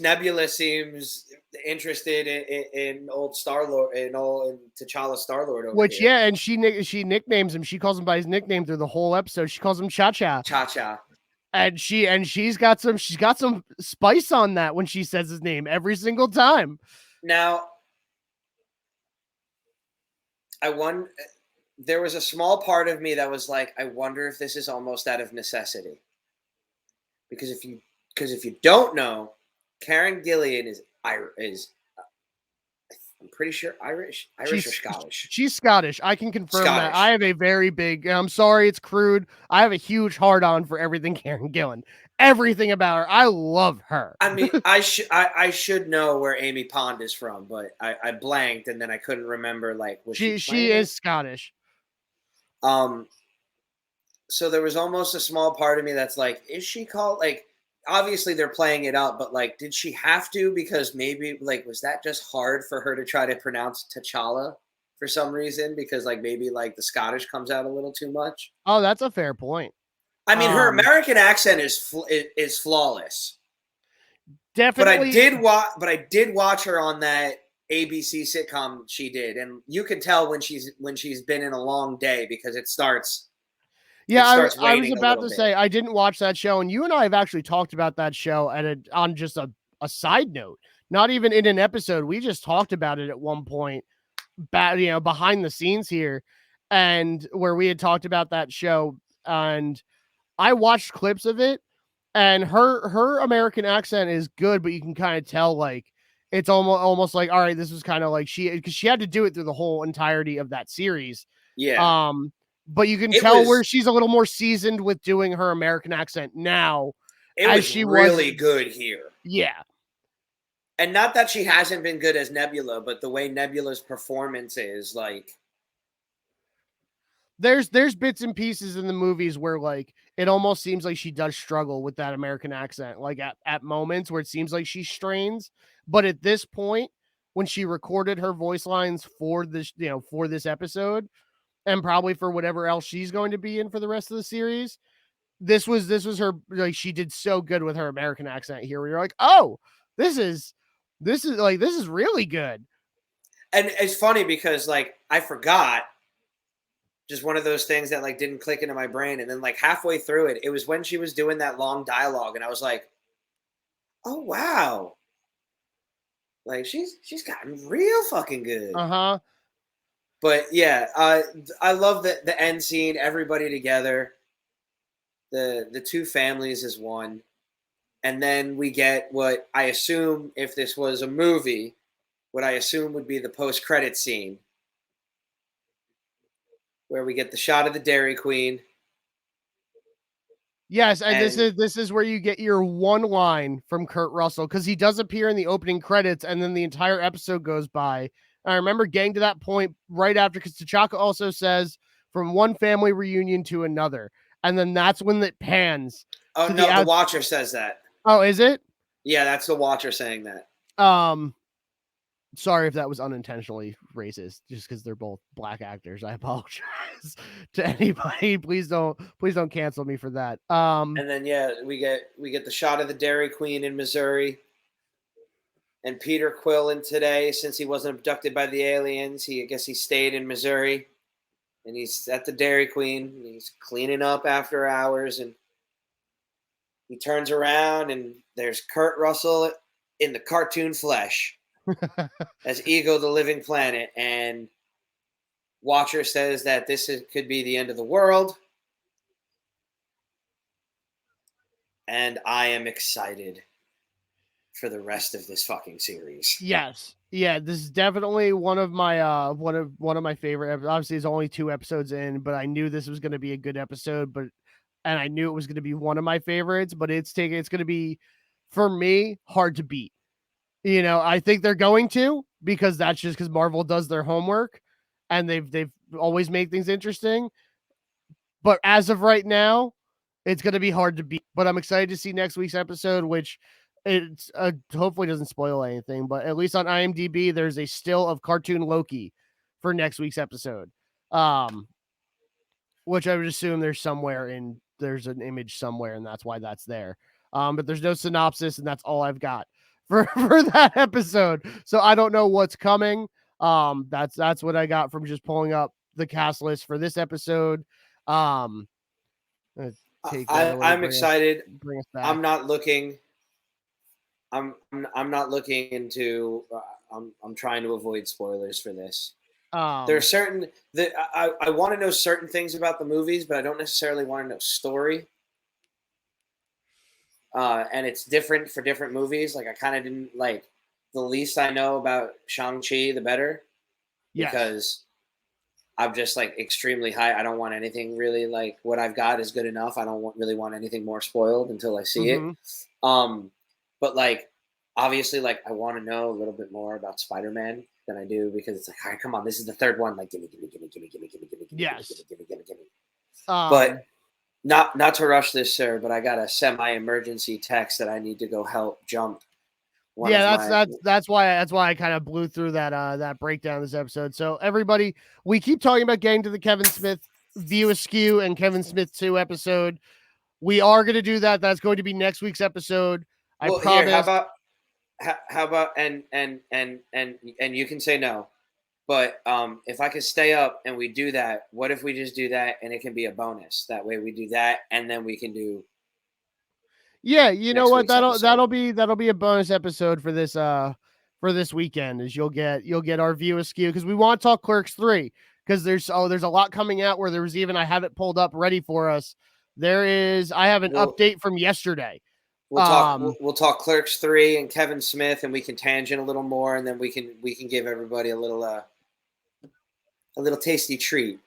Nebula seems interested in old Starlord, in T'Challa Starlord over Which, here. yeah, and she nicknames him. She calls him by his nickname through the whole episode. She calls him Cha-Cha. Cha-Cha. And she's got some spice on that when she says his name every single time. Now, there was a small part of me that was like, I wonder if this is almost out of necessity. Because if you don't know, Karen Gillan is I'm pretty sure Irish or Scottish. She's Scottish. I can confirm that. I have a very big, I'm sorry, it's crude. I have a huge hard on for everything Karen Gillan. Everything about her. I love her. I mean, I should know where Amy Pond is from, but I blanked and then I couldn't remember she is Scottish. So there was almost a small part of me that's like, is she called, like, obviously they're playing it up, but like, did she have to? Because maybe was that just hard for her to try to pronounce T'Challa for some reason? Because maybe the Scottish comes out a little too much. Oh, that's a fair point. I mean, her American accent is flawless. Definitely. But I did watch her on that ABC sitcom she did, and you can tell when she's been in a long day because it starts. Yeah, I was about to say I didn't watch that show, and you and I have actually talked about that show on just a side note, not even in an episode. We just talked about it at one point, behind the scenes here, and where we had talked about that show, and I watched clips of it, and her American accent is good, but you can kind of tell it's almost like, all right, this was kind of like because she had to do it through the whole entirety of that series. Yeah. But you can tell where she's a little more seasoned with doing her American accent now. It was really good here. Yeah. And not that she hasn't been good as Nebula, but the way Nebula's performance is there's bits and pieces in the movies where it almost seems like she does struggle with that American accent, at moments where it seems like she strains. But at this point, when she recorded her voice lines for this episode, and probably for whatever else she's going to be in for the rest of the series, this was her, she did so good with her American accent here, where you're like, oh, this is really good. And it's funny because I forgot, just one of those things that didn't click into my brain, and then halfway through it was when she was doing that long dialogue, and I was like, oh wow, she's gotten real fucking good. But yeah, I love the end scene, everybody together, the two families as one. And then we get what I assume, if this was a movie, what I assume would be the post-credit scene, where we get the shot of the Dairy Queen. Yes, and this is where you get your one line from Kurt Russell, because he does appear in the opening credits, and then the entire episode goes by. I remember getting to that point right after, because T'Chaka also says, "From one family reunion to another," and then that's when it pans. Oh no, the Watcher says that. Oh, is it? Yeah, that's the Watcher saying that. Sorry if that was unintentionally racist, just because they're both black actors. I apologize to anybody. Please don't cancel me for that. And then we get the shot of the Dairy Queen in Missouri, and Peter Quillen today, since he wasn't abducted by the aliens, I guess he stayed in Missouri, and he's at the Dairy Queen, and he's cleaning up after hours, and he turns around, and there's Kurt Russell in the cartoon flesh. As Ego the Living Planet, and Watcher says that could be the end of the world, and I am excited for the rest of this fucking series. Yes, yeah, this is definitely one of my one of my favorite. Obviously, it's only 2 episodes in, but I knew this was going to be a good episode, and I knew it was going to be one of my favorites. But it's going to be, for me, hard to beat. I think they're going to, because that's just because Marvel does their homework and they've always made things interesting. But as of right now, it's going to be hard to beat. But I'm excited to see next week's episode, which it's hopefully doesn't spoil anything. But at least on IMDb, there's a still of cartoon Loki for next week's episode, which I would assume there's an image somewhere, and that's why that's there. But there's no synopsis, and that's all I've got for that episode. So I don't know what's coming. That's what I got from just pulling up the cast list for this episode. I'm excited. I'm not looking. I'm not looking into. I'm trying to avoid spoilers for this. There are certain that I want to know certain things about the movies, but I don't necessarily want to know story. And it's different for different movies. Like, I kind of didn't like, the least I know about Shang-Chi, the better. Yes. Because I'm just like extremely high. I don't want anything really, like, what I've got is good enough. I don't really want anything more spoiled until I see it. But like, obviously, like, I want to know a little bit more about Spider-Man than I do, because it's like, all right, come on, this is the third one. Like, gimme. Yes. Gimme. But not to rush this, sir, but I got a semi-emergency text that I need to go help jump. That's why I kind of blew through that breakdown of this episode. So everybody, we keep talking about getting to the Kevin Smith View Askew and Kevin Smith 2 episode. We are going to do that. That's going to be next week's episode. I promise. Here, how about and you can say no, but if I could stay up and we do that, what if we just do that and it can be a bonus? That way we do that, and then we can do. Yeah, you know what? That'll be a bonus episode for this weekend. Is you'll get our View Askew, because we want to talk Clerks 3, because there's a lot coming out, where there was even, I have it pulled up ready for us. I have an update from yesterday. We'll talk Clerks 3 and Kevin Smith, and we can tangent a little more, and then we can give everybody a little tasty treat.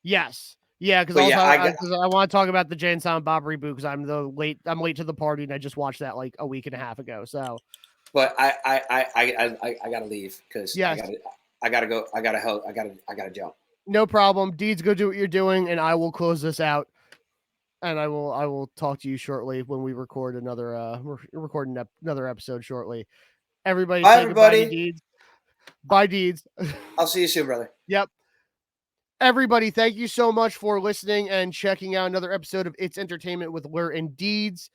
Yes. Yeah, because I want to talk about the Jay and Silent Bob reboot, because I'm late to the party, and I just watched that like a week and a half ago. So, but I gotta leave, because I gotta go. I gotta jump. No problem. Deeds, go do what you're doing, and I will close this out. And I will talk to you shortly when we record another another episode shortly. Everybody, bye, everybody. Deeds. Bye, Deeds. I'll see you soon, brother. Yep. Everybody, thank you so much for listening and checking out another episode of It's Entertainment with Ler Deeds.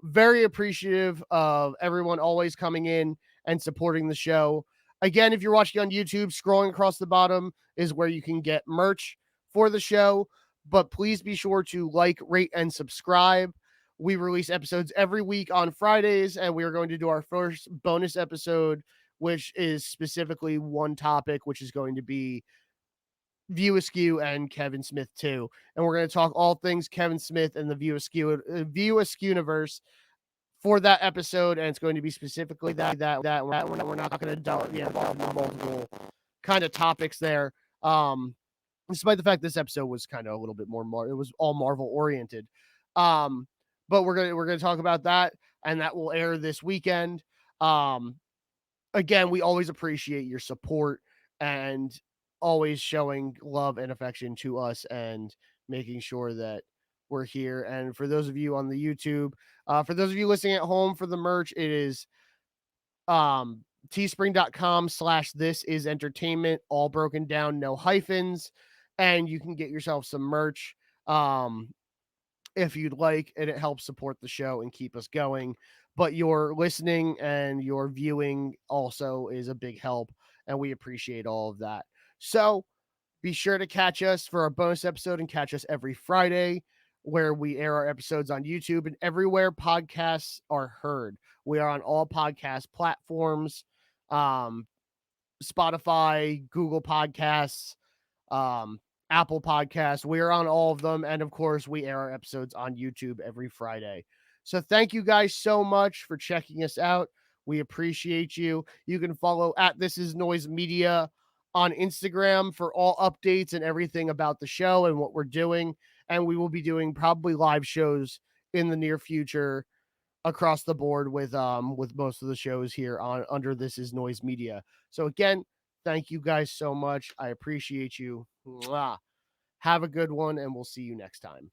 Very appreciative of everyone always coming in and supporting the show. Again, if you're watching on YouTube, scrolling across the bottom is where you can get merch for the show. But please be sure to like, rate, and subscribe. We release episodes every week on Fridays, and we are going to do our first bonus episode, which is specifically one topic, which is going to be View Askew and Kevin Smith 2. And we're going to talk all things Kevin Smith and the View Askew-universe for that episode, and it's going to be specifically that we're not going to involve multiple kind of topics there. Despite the fact this episode was kind of a little bit more, it was all Marvel oriented. but we're gonna talk about that, and that will air this weekend. Again, we always appreciate your support and always showing love and affection to us and making sure that we're here. And for those of you on the YouTube, for those of you listening at home, for the merch, it is teespring.com/thisisentertainment, all broken down, no hyphens, and you can get yourself some merch if you'd like, and it helps support the show and keep us going. But your listening and your viewing also is a big help, and we appreciate all of that. So be sure to catch us for our bonus episode and catch us every Friday where we air our episodes on YouTube and everywhere podcasts are heard. We are on all podcast platforms, Spotify, Google Podcasts, Apple Podcasts. We are on all of them. And of course, we air our episodes on YouTube every Friday. So thank you guys so much for checking us out. We appreciate you. You can follow at This Is Noise Media on Instagram for all updates and everything about the show and what we're doing. And we will be doing probably live shows in the near future across the board with most of the shows here on under This Is Noise Media. So again, thank you guys so much. I appreciate you. Mwah. Have a good one, and we'll see you next time.